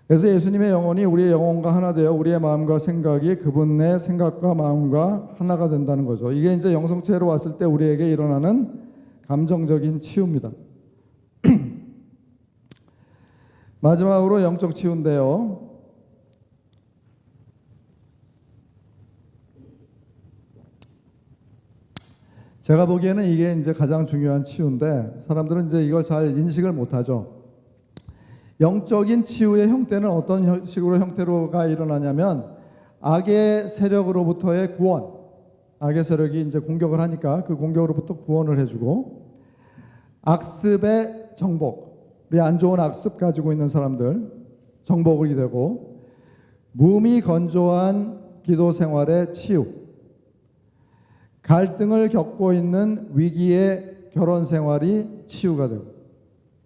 그래서 예수님의 영혼이 우리의 영혼과 하나 되어 우리의 마음과 생각이 그분의 생각과 마음과 하나가 된다는 거죠. 이게 이제 영성체로 왔을 때 우리에게 일어나는 감정적인 치유입니다. 마지막으로 영적 치유인데요. 제가 보기에는 이게 이제 가장 중요한 치유인데 사람들은 이제 이걸 잘 인식을 못하죠. 영적인 치유의 형태는 어떤 식으로 형태로가 일어나냐면 악의 세력으로부터의 구원, 악의 세력이 이제 공격을 하니까 그 공격으로부터 구원을 해주고, 악습의 정복, 우리 안 좋은 악습 가지고 있는 사람들 정복이 되고, 몸이 건조한 기도 생활의 치유, 갈등을 겪고 있는 위기의 결혼 생활이 치유가 되고,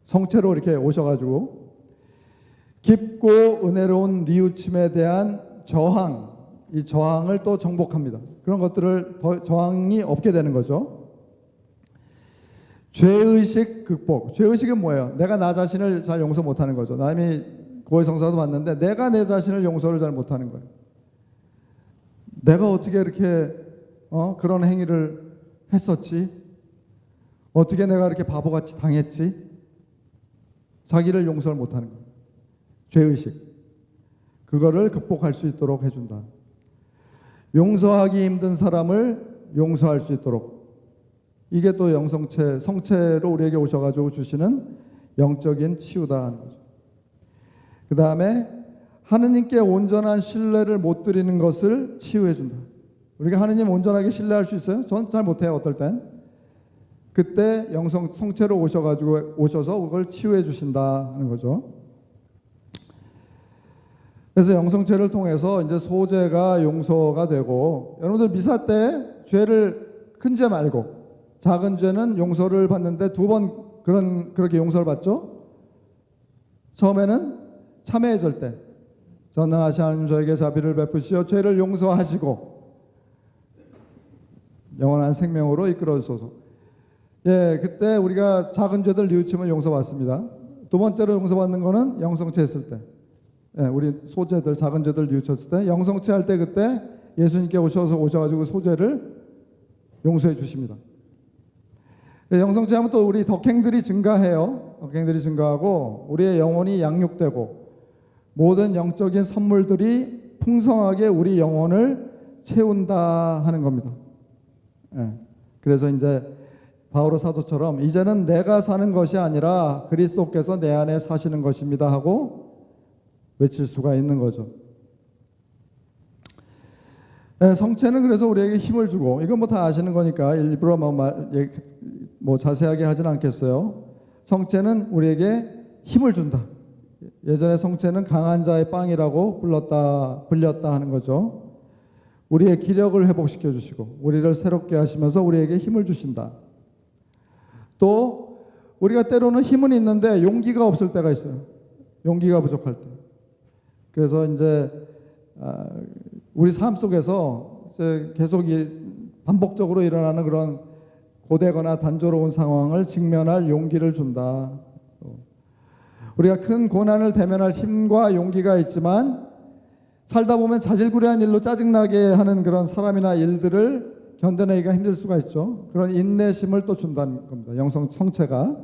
성체로 이렇게 오셔가지고 깊고 은혜로운 뉘우침에 대한 저항, 이 저항을 또 정복합니다. 그런 것들을 더 저항이 없게 되는 거죠. 죄의식 극복. 죄의식은 뭐예요? 내가 나 자신을 잘 용서 못하는 거죠. 남이 고해성사도 봤는데 내가 내 자신을 용서를 잘 못하는 거예요. 내가 어떻게 이렇게 그런 행위를 했었지? 어떻게 내가 이렇게 바보같이 당했지? 자기를 용서를 못하는 거예요. 죄의식. 그거를 극복할 수 있도록 해준다. 용서하기 힘든 사람을 용서할 수 있도록. 이게 또 영성체, 성체로 우리에게 오셔가지고 주시는 영적인 치유다 하는 거죠. 그 다음에 하느님께 온전한 신뢰를 못 드리는 것을 치유해준다. 우리가 하느님 온전하게 신뢰할 수 있어요? 전 잘 못해요, 어떨 땐. 그때 성체로 오셔서 그걸 치유해 주신다 하는 거죠. 그래서 영성체를 통해서 이제 소재가 용서가 되고, 여러분들 미사 때 죄를 큰 죄 말고 작은 죄는 용서를 받는데 두 번 그렇게 용서를 받죠. 처음에는 참회절 때 전능하신 하나님 저에게 자비를 베푸시어 죄를 용서하시고 영원한 생명으로 이끌어 주소서. 예, 그때 우리가 작은 죄들 뉘우침을 용서받습니다. 두 번째로 용서받는 거는 영성체 했을 때. 예, 우리 소재들, 작은 죄들 뉘우쳤을 때, 영성체 할 때 그때 예수님께 오셔가지고 소재를 용서해 주십니다. 예, 영성체 하면 또 우리 덕행들이 증가해요. 덕행들이 증가하고 우리의 영혼이 양육되고 모든 영적인 선물들이 풍성하게 우리 영혼을 채운다 하는 겁니다. 예, 그래서 이제 바오로 사도처럼 이제는 내가 사는 것이 아니라 그리스도께서 내 안에 사시는 것입니다 하고 외칠 수가 있는 거죠. 네, 성체는 그래서 우리에게 힘을 주고, 이건 뭐 다 아시는 거니까 일부러 뭐 자세하게 하진 않겠어요. 성체는 우리에게 힘을 준다. 예전에 성체는 강한 자의 빵이라고 불렸다 하는 거죠. 우리의 기력을 회복시켜 주시고 우리를 새롭게 하시면서 우리에게 힘을 주신다. 또 우리가 때로는 힘은 있는데 용기가 없을 때가 있어요. 용기가 부족할 때. 그래서 이제 우리 삶 속에서 이제 계속 반복적으로 일어나는 그런 고되거나 단조로운 상황을 직면할 용기를 준다. 우리가 큰 고난을 대면할 힘과 용기가 있지만 살다 보면 자질구레한 일로 짜증나게 하는 그런 사람이나 일들을 견뎌내기가 힘들 수가 있죠. 그런 인내심을 또 준다는 겁니다. 성체가.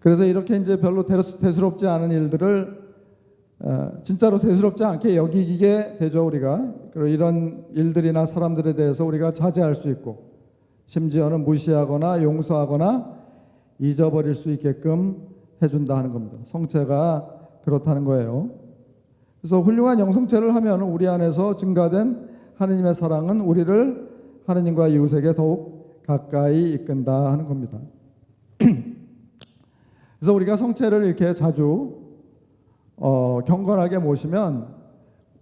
그래서 이렇게 이제 별로 대수롭지 않은 일들을 진짜로 대수롭지 않게 여기게 되죠, 우리가. 그리고 이런 일들이나 사람들에 대해서 우리가 자제할 수 있고, 심지어는 무시하거나 용서하거나 잊어버릴 수 있게끔 해준다 하는 겁니다. 성체가 그렇다는 거예요. 그래서 훌륭한 영성체를 하면 우리 안에서 증가된 하느님의 사랑은 우리를 하느님과 이웃에게 더욱 가까이 이끈다 하는 겁니다. 그래서 우리가 성체를 이렇게 자주 경건하게 모시면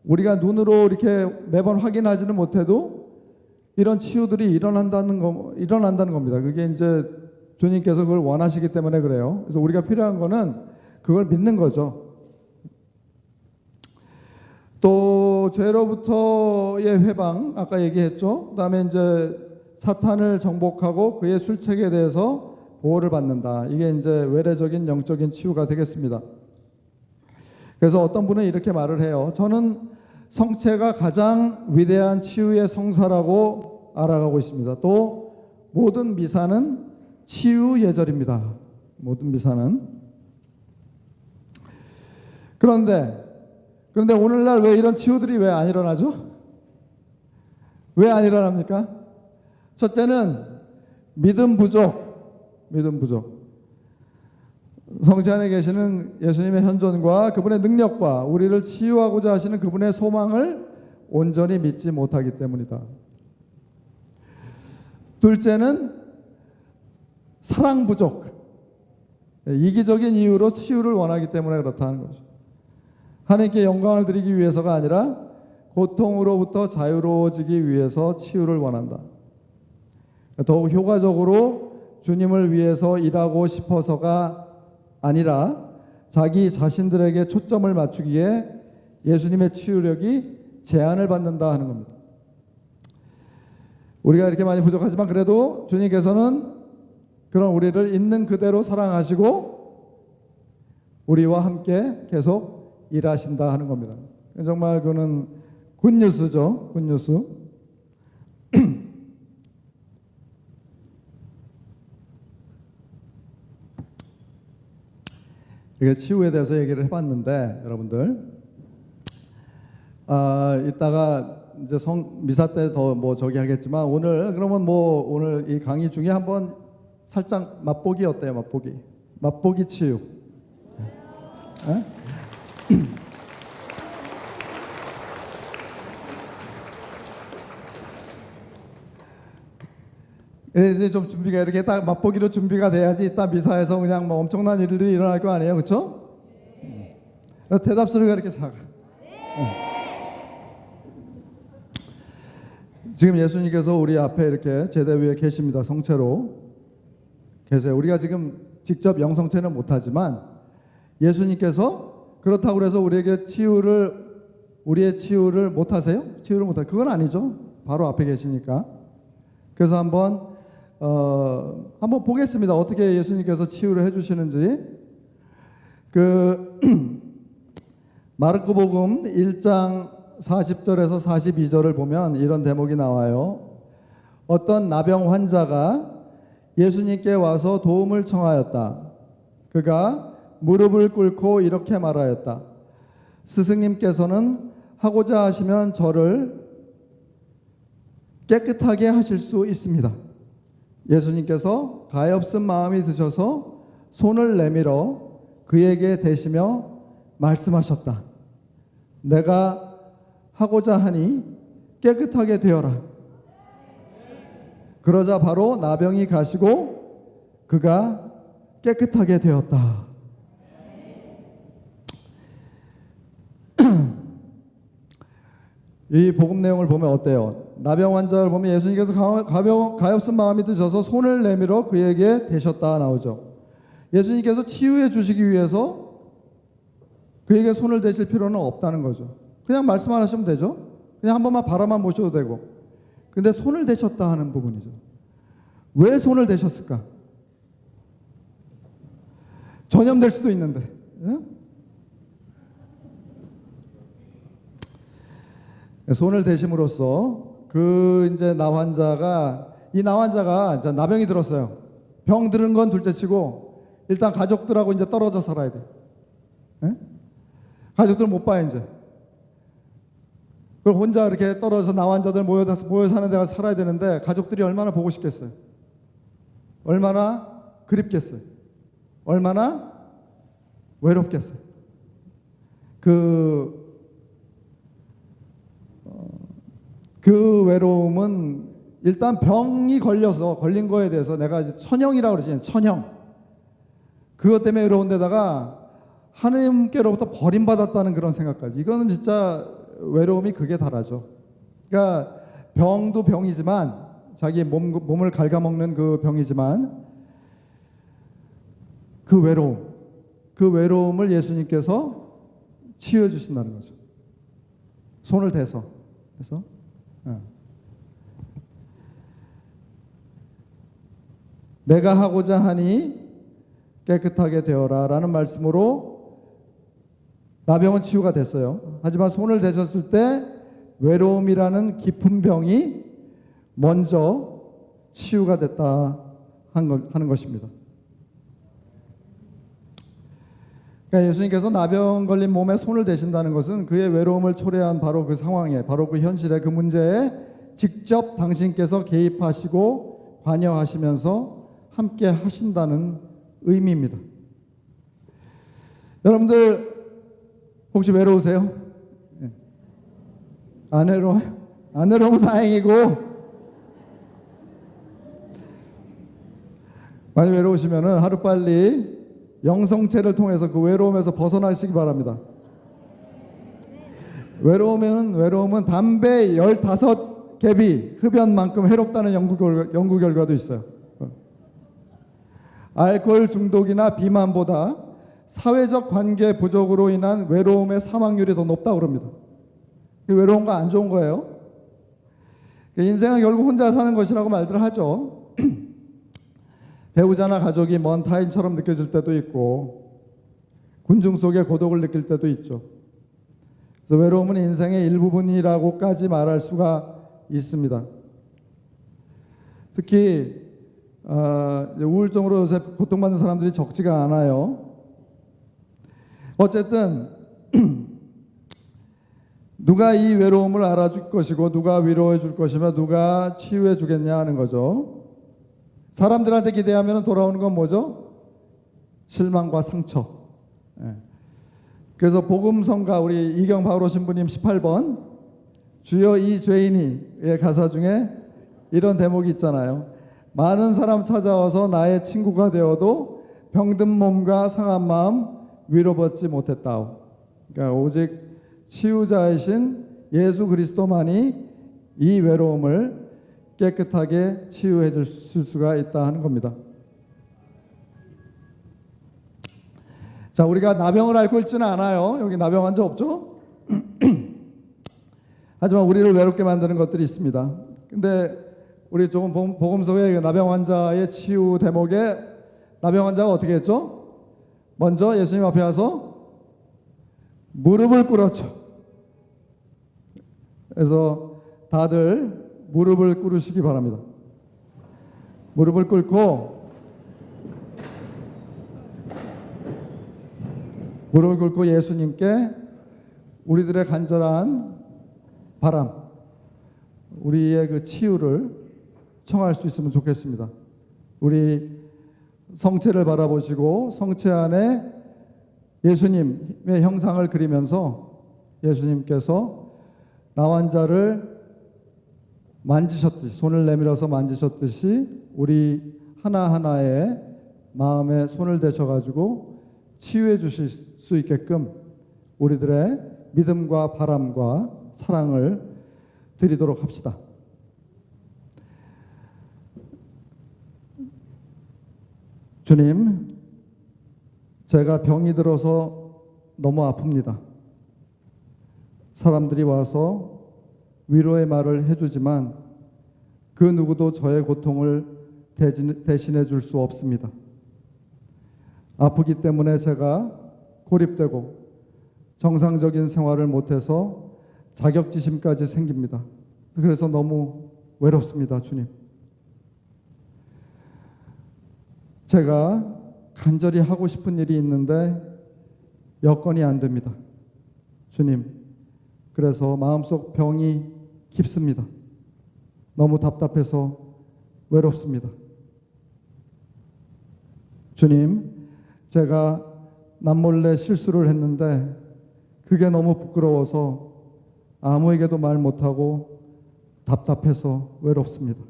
우리가 눈으로 이렇게 매번 확인하지는 못해도 이런 치유들이 일어난다는 겁니다. 그게 이제 주님께서 그걸 원하시기 때문에 그래요. 그래서 우리가 필요한 거는 그걸 믿는 거죠. 또 죄로부터의 회방, 아까 얘기했죠. 그다음에 이제 사탄을 정복하고 그의 술책에 대해서 보호를 받는다. 이게 이제 외래적인 영적인 치유가 되겠습니다. 그래서 어떤 분은 이렇게 말을 해요. 저는 성체가 가장 위대한 치유의 성사라고 알아가고 있습니다. 또 모든 미사는 치유 예절입니다. 모든 미사는. 그런데 오늘날 왜 이런 치유들이 왜 안 일어나죠? 왜 안 일어납니까? 첫째는 믿음 부족. 성체 안에 계시는 예수님의 현존과 그분의 능력과 우리를 치유하고자 하시는 그분의 소망을 온전히 믿지 못하기 때문이다. 둘째는 사랑 부족, 이기적인 이유로 치유를 원하기 때문에 그렇다는 거죠. 하나님께 영광을 드리기 위해서가 아니라 고통으로부터 자유로워지기 위해서 치유를 원한다. 더욱 효과적으로 주님을 위해서 일하고 싶어서가 아니라 자기 자신들에게 초점을 맞추기에 예수님의 치유력이 제한을 받는다 하는 겁니다. 우리가 이렇게 많이 부족하지만 그래도 주님께서는 그런 우리를 있는 그대로 사랑하시고 우리와 함께 계속 일하신다 하는 겁니다. 정말 그거는 굿뉴스죠. 굿뉴스. 이게 치유에 대해서 얘기를 해봤는데 여러분들 이따가 이제 미사 때 더 뭐 저기 하겠지만 오늘 그러면 뭐 오늘 이 강의 중에 한번 살짝 맛보기 어때요? 맛보기 치유. 네? 이제 좀 준비가 이렇게 딱 맛보기로 준비가 돼야지 이따 미사에서 그냥 뭐 엄청난 일들이 일어날 거 아니에요, 그렇죠? 대답 소리가 이렇게 작아. 지금 예수님께서 우리 앞에 이렇게 제대 위에 계십니다. 성체로 계세요. 우리가 지금 직접 영성체는 못하지만 예수님께서 그렇다고 해서 우리의 치유를 못하세요? 치유를 못하. 그건 아니죠. 바로 앞에 계시니까. 그래서 한번 보겠습니다. 어떻게 예수님께서 치유를 해주시는지. 마르코복음 1장 40절에서 42절을 보면 이런 대목이 나와요. 어떤 나병 환자가 예수님께 와서 도움을 청하였다. 그가 무릎을 꿇고 이렇게 말하였다. 스승님께서는 하고자 하시면 저를 깨끗하게 하실 수 있습니다. 예수님께서 가엾은 마음이 드셔서 손을 내밀어 그에게 대시며 말씀하셨다. 내가 하고자 하니 깨끗하게 되어라. 그러자 바로 나병이 가시고 그가 깨끗하게 되었다. 이 복음 내용을 보면 어때요? 나병 환자를 보면 예수님께서 가엾은 마음이 드셔서 손을 내밀어 그에게 대셨다 나오죠. 예수님께서 치유해 주시기 위해서 그에게 손을 대실 필요는 없다는 거죠. 그냥 말씀만 하시면 되죠. 그냥 한 번만 바라만 보셔도 되고. 근데 손을 대셨다 하는 부분이죠. 왜 손을 대셨을까? 전염될 수도 있는데. 예? 손을 대심으로써 이제 나 환자가 이제 나병이 들었어요. 병 들은 건 둘째치고 일단 가족들하고 이제 떨어져 살아야 돼. 예? 가족들 못 봐요 이제. 그걸 혼자 이렇게 떨어져서 나 환자들 모여 사는 데가 살아야 되는데 가족들이 얼마나 보고 싶겠어요. 얼마나 그립겠어요. 얼마나 외롭겠어요. 그 외로움은 일단 병이 걸린 거에 대해서 내가 이제 천형이라고 그러지. 천형. 그것 때문에 외로운 데다가 하나님께로부터 버림받았다는 그런 생각까지. 이거는 진짜 외로움이 극에 달하죠. 그러니까 병도 병이지만 자기 몸을 갉아먹는 그 병이지만 그 외로움을 예수님께서 치유해 주신다는 거죠. 손을 대서. 그래서 내가 하고자 하니 깨끗하게 되어라 라는 말씀으로 나병은 치유가 됐어요. 하지만 손을 대셨을 때 외로움이라는 깊은 병이 먼저 치유가 됐다 하는 것입니다. 그러니까 예수님께서 나병 걸린 몸에 손을 대신다는 것은 그의 외로움을 초래한 바로 그 상황에, 바로 그 현실에, 그 문제에 직접 당신께서 개입하시고 관여하시면서 함께 하신다는 의미입니다. 여러분들 혹시 외로우세요? 예. 안 외로워요? 안 외로우면 다행이고, 많이 외로우시면은 하루빨리 영성체를 통해서 그 외로움에서 벗어나시기 바랍니다. 외로움은 담배 15갭이 흡연만큼 해롭다는 연구 결과도 있어요. 알코올 중독이나 비만보다 사회적 관계 부족으로 인한 외로움의 사망률이 더 높다고 합니다. 외로운 거 안 좋은 거예요. 인생은 결국 혼자 사는 것이라고 말들 하죠. 배우자나 가족이 먼 타인처럼 느껴질 때도 있고 군중 속에 고독을 느낄 때도 있죠. 그래서 외로움은 인생의 일부분이라고까지 말할 수가 있습니다. 특히 우울증으로 요새 고통받는 사람들이 적지가 않아요. 어쨌든 누가 이 외로움을 알아줄 것이고 누가 위로해 줄 것이며 누가 치유해 주겠냐 하는 거죠. 사람들한테 기대하면 돌아오는 건 뭐죠? 실망과 상처. 그래서 복음성가 우리 이경 바오로 신부님 18번 주여 이 죄인이의 가사 중에 이런 대목이 있잖아요. 많은 사람 찾아와서 나의 친구가 되어도 병든 몸과 상한 마음 위로받지 못했다오. 그러니까 오직 치유자이신 예수 그리스도만이 이 외로움을 깨끗하게 치유해 줄 수가 있다 하는 겁니다. 자, 우리가 나병을 앓고 있지는 않아요. 여기 나병 환자 없죠? 하지만 우리를 외롭게 만드는 것들이 있습니다. 근데 우리 조금 복음서의 나병 환자의 치유 대목에 나병 환자가 어떻게 했죠? 먼저 예수님 앞에 와서 무릎을 꿇었죠. 그래서 다들 무릎을 꿇으시기 바랍니다. 무릎을 꿇고 예수님께 우리들의 간절한 바람, 우리의 그 치유를 청할 수 있으면 좋겠습니다. 우리 성체를 바라보시고 성체 안에 예수님의 형상을 그리면서 예수님께서 나 환자를 만지셨듯이, 손을 내밀어서 만지셨듯이 우리 하나하나의 마음에 손을 대셔가지고 치유해 주실 수 있게끔 우리들의 믿음과 바람과 사랑을 드리도록 합시다. 주님, 제가 병이 들어서 너무 아픕니다. 사람들이 와서 위로의 말을 해주지만 그 누구도 저의 고통을 대신해 줄 수 없습니다. 아프기 때문에 제가 고립되고 정상적인 생활을 못해서 자격지심까지 생깁니다. 그래서 너무 외롭습니다, 주님. 제가 간절히 하고 싶은 일이 있는데 여건이 안 됩니다. 주님, 그래서 마음속 병이 깊습니다. 너무 답답해서 외롭습니다. 주님, 제가 남몰래 실수를 했는데 그게 너무 부끄러워서 아무에게도 말 못하고 답답해서 외롭습니다.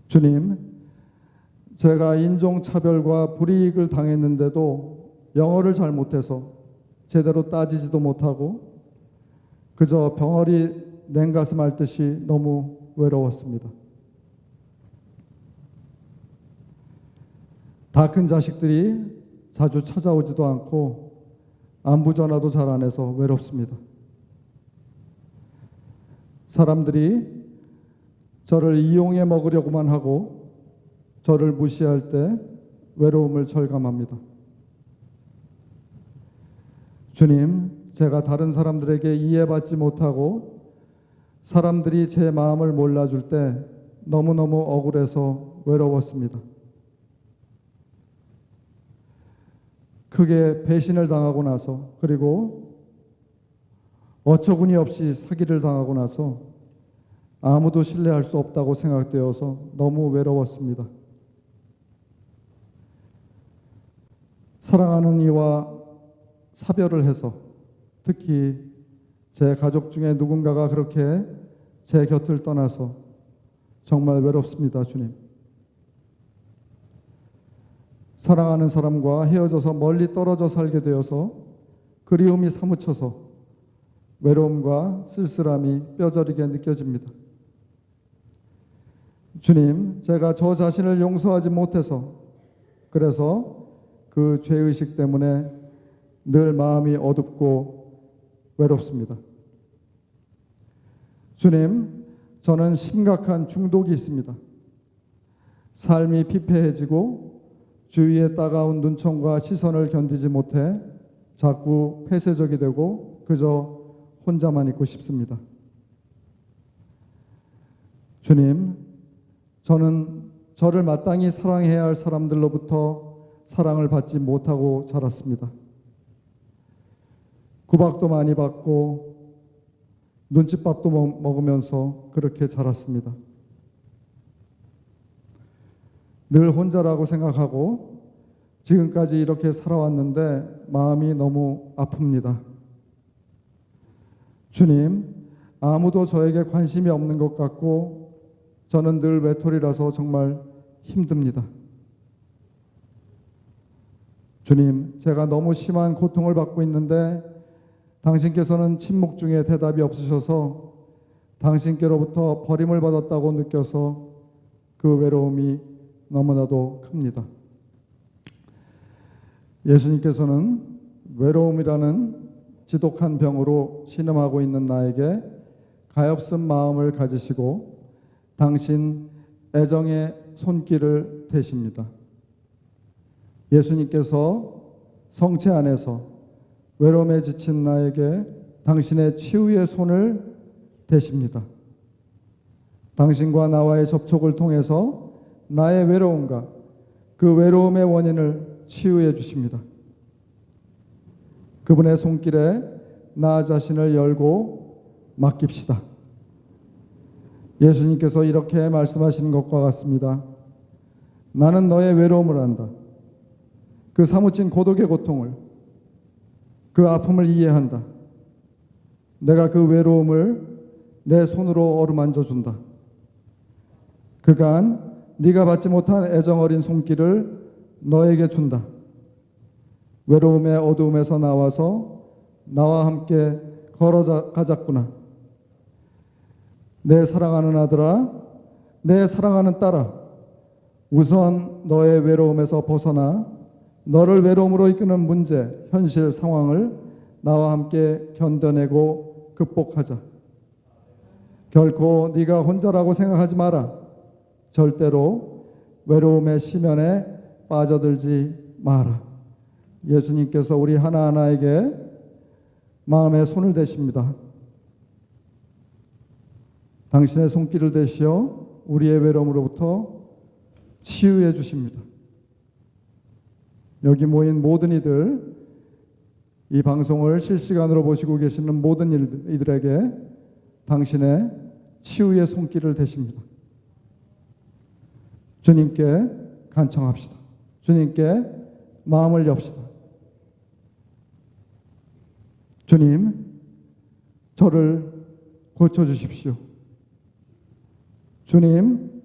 주님, 제가 인종차별과 불이익을 당했는데도 영어를 잘 못해서 제대로 따지지도 못하고 그저 병아리 냉가슴 앓듯이 너무 외로웠습니다. 다 큰 자식들이 자주 찾아오지도 않고 안부 전화도 잘 안 해서 외롭습니다. 사람들이 저를 이용해 먹으려고만 하고 저를 무시할 때 외로움을 절감합니다. 주님, 제가 다른 사람들에게 이해받지 못하고 사람들이 제 마음을 몰라줄 때 너무너무 억울해서 외로웠습니다. 크게 배신을 당하고 나서 그리고 어처구니 없이 사기를 당하고 나서 아무도 신뢰할 수 없다고 생각되어서 너무 외로웠습니다. 사랑하는 이와 사별을 해서 특히 제 가족 중에 누군가가 그렇게 제 곁을 떠나서 정말 외롭습니다, 주님. 사랑하는 사람과 헤어져서 멀리 떨어져 살게 되어서 그리움이 사무쳐서 외로움과 쓸쓸함이 뼈저리게 느껴집니다. 주님, 제가 저 자신을 용서하지 못해서 그래서 그 죄의식 때문에 늘 마음이 어둡고 외롭습니다. 주님, 저는 심각한 중독이 있습니다. 삶이 피폐해지고 주위의 따가운 눈총과 시선을 견디지 못해 자꾸 폐쇄적이 되고 그저 혼자만 있고 싶습니다. 주님, 저는 저를 마땅히 사랑해야 할 사람들로부터 사랑을 받지 못하고 자랐습니다. 구박도 많이 받고 눈칫밥도 먹으면서 그렇게 자랐습니다. 늘 혼자라고 생각하고 지금까지 이렇게 살아왔는데 마음이 너무 아픕니다. 주님, 아무도 저에게 관심이 없는 것 같고 저는 늘 외톨이라서 정말 힘듭니다. 주님, 제가 너무 심한 고통을 받고 있는데 당신께서는 침묵 중에 대답이 없으셔서 당신께로부터 버림을 받았다고 느껴서 그 외로움이 너무나도 큽니다. 예수님께서는 외로움이라는 지독한 병으로 신음하고 있는 나에게 가엾은 마음을 가지시고 당신 애정의 손길을 대십니다. 예수님께서 성체 안에서 외로움에 지친 나에게 당신의 치유의 손을 대십니다. 당신과 나와의 접촉을 통해서 나의 외로움과 그 외로움의 원인을 치유해 주십니다. 그분의 손길에 나 자신을 열고 맡깁시다. 예수님께서 이렇게 말씀하시는 것과 같습니다. 나는 너의 외로움을 안다. 그 사무친 고독의 고통을, 그 아픔을 이해한다. 내가 그 외로움을 내 손으로 어루만져 준다. 그간 네가 받지 못한 애정 어린 손길을 너에게 준다. 외로움의 어두움에서 나와서 나와 함께 걸어가자꾸나. 내 사랑하는 아들아, 내 사랑하는 딸아, 우선 너의 외로움에서 벗어나 너를 외로움으로 이끄는 문제, 현실 상황을 나와 함께 견뎌내고 극복하자. 결코 네가 혼자라고 생각하지 마라. 절대로 외로움의 심연에 빠져들지 마라. 예수님께서 우리 하나하나에게 마음에 손을 대십니다. 당신의 손길을 대시어 우리의 외로움으로부터 치유해 주십니다. 여기 모인 모든 이들, 이 방송을 실시간으로 보시고 계시는 모든 이들에게 당신의 치유의 손길을 대십니다. 주님께 간청합시다. 주님께 마음을 엽시다. 주님, 저를 고쳐주십시오. 주님,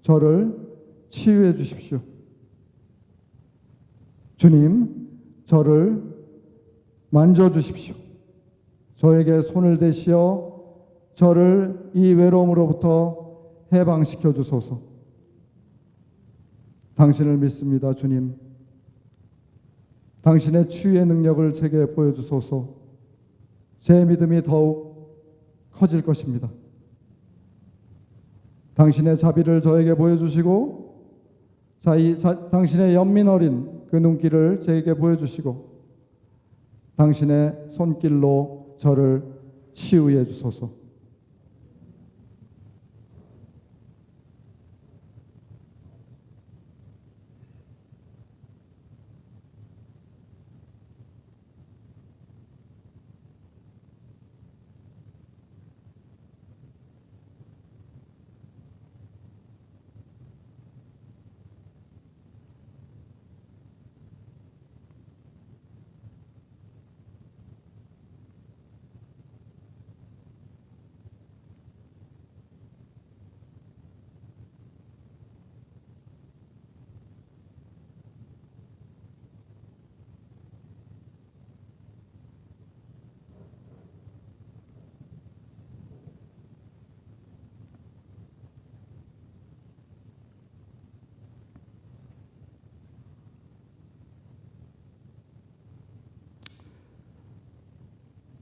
저를 치유해 주십시오. 주님, 저를 만져주십시오. 저에게 손을 대시어 저를 이 외로움으로부터 해방시켜 주소서. 당신을 믿습니다, 주님. 당신의 치유의 능력을 제게 보여주소서. 제 믿음이 더욱 커질 것입니다. 당신의 자비를 저에게 보여주시고 당신의 연민 어린 그 눈길을 저에게 보여주시고 당신의 손길로 저를 치유해 주소서.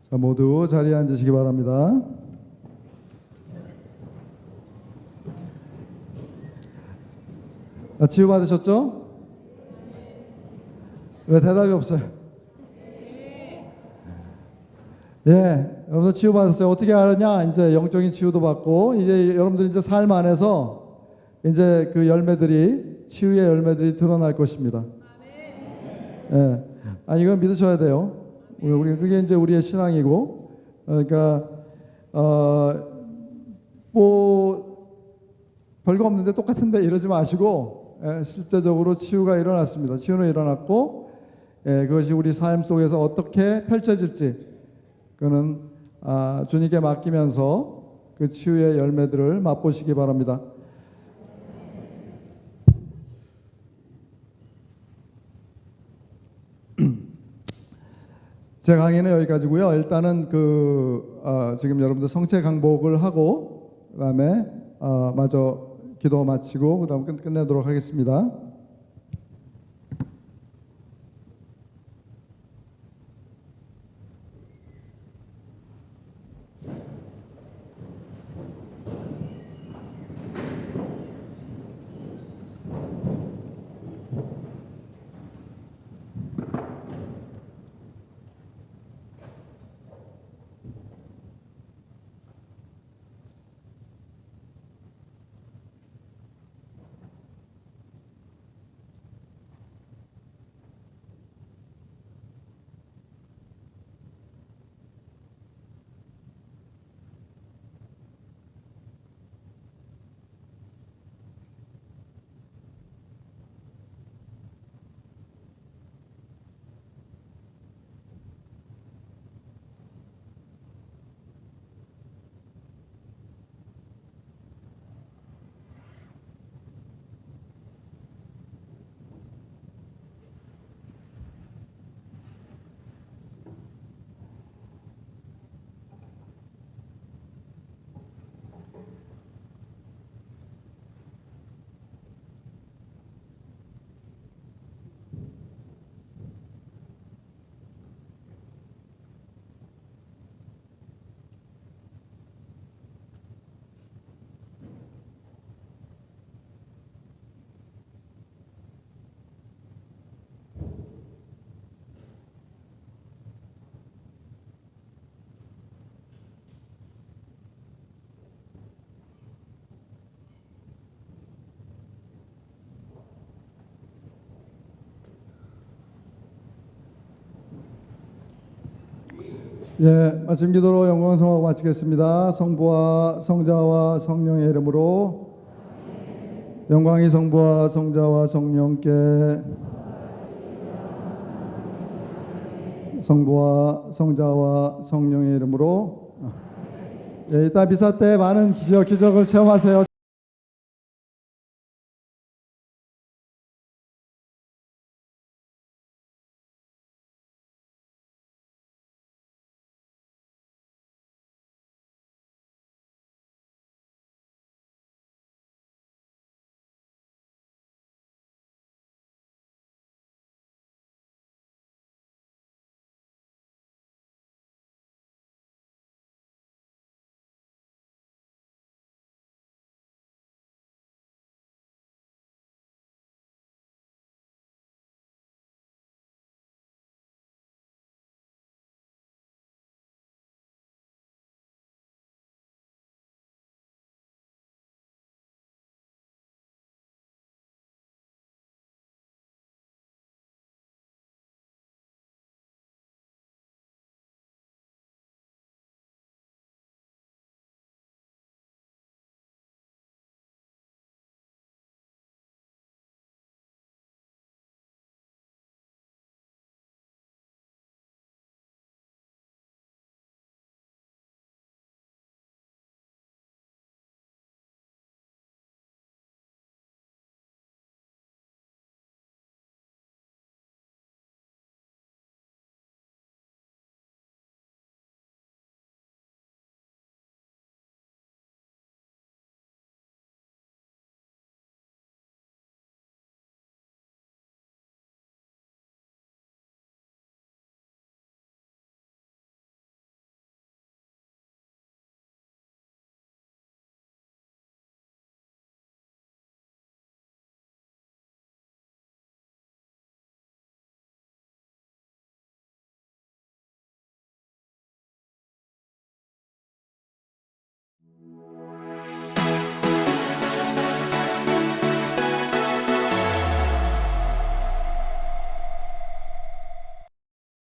자, 모두 자리에 앉으시기 바랍니다. 치유받으셨죠? 왜 대답이 없어요? 예, 여러분들 치유받았어요. 어떻게 알았냐? 이제 영적인 치유도 받고, 이제 여러분들 이제 삶 안에서 이제 그 열매들이, 치유의 열매들이 드러날 것입니다. 예. 이건 믿으셔야 돼요. 우리 그게 이제 우리의 신앙이고, 그러니까, 뭐, 별거 없는데 똑같은데 이러지 마시고, 실제적으로 치유가 일어났습니다. 치유는 일어났고, 그것이 우리 삶 속에서 어떻게 펼쳐질지, 그는 주님께 맡기면서 그 치유의 열매들을 맛보시기 바랍니다. 제 강의는 여기까지고요. 일단은 지금 여러분들 성체 강복을 하고 그다음에 마저 기도 마치고 그다음 끝내도록 하겠습니다. 예, 마침 기도로 영광 성하고 마치겠습니다. 성부와 성자와 성령의 이름으로 영광이 성부와 성자와 성령께 성부와 성자와 성령의 이름으로 예, 이따 미사 때 많은 기적을 체험하세요.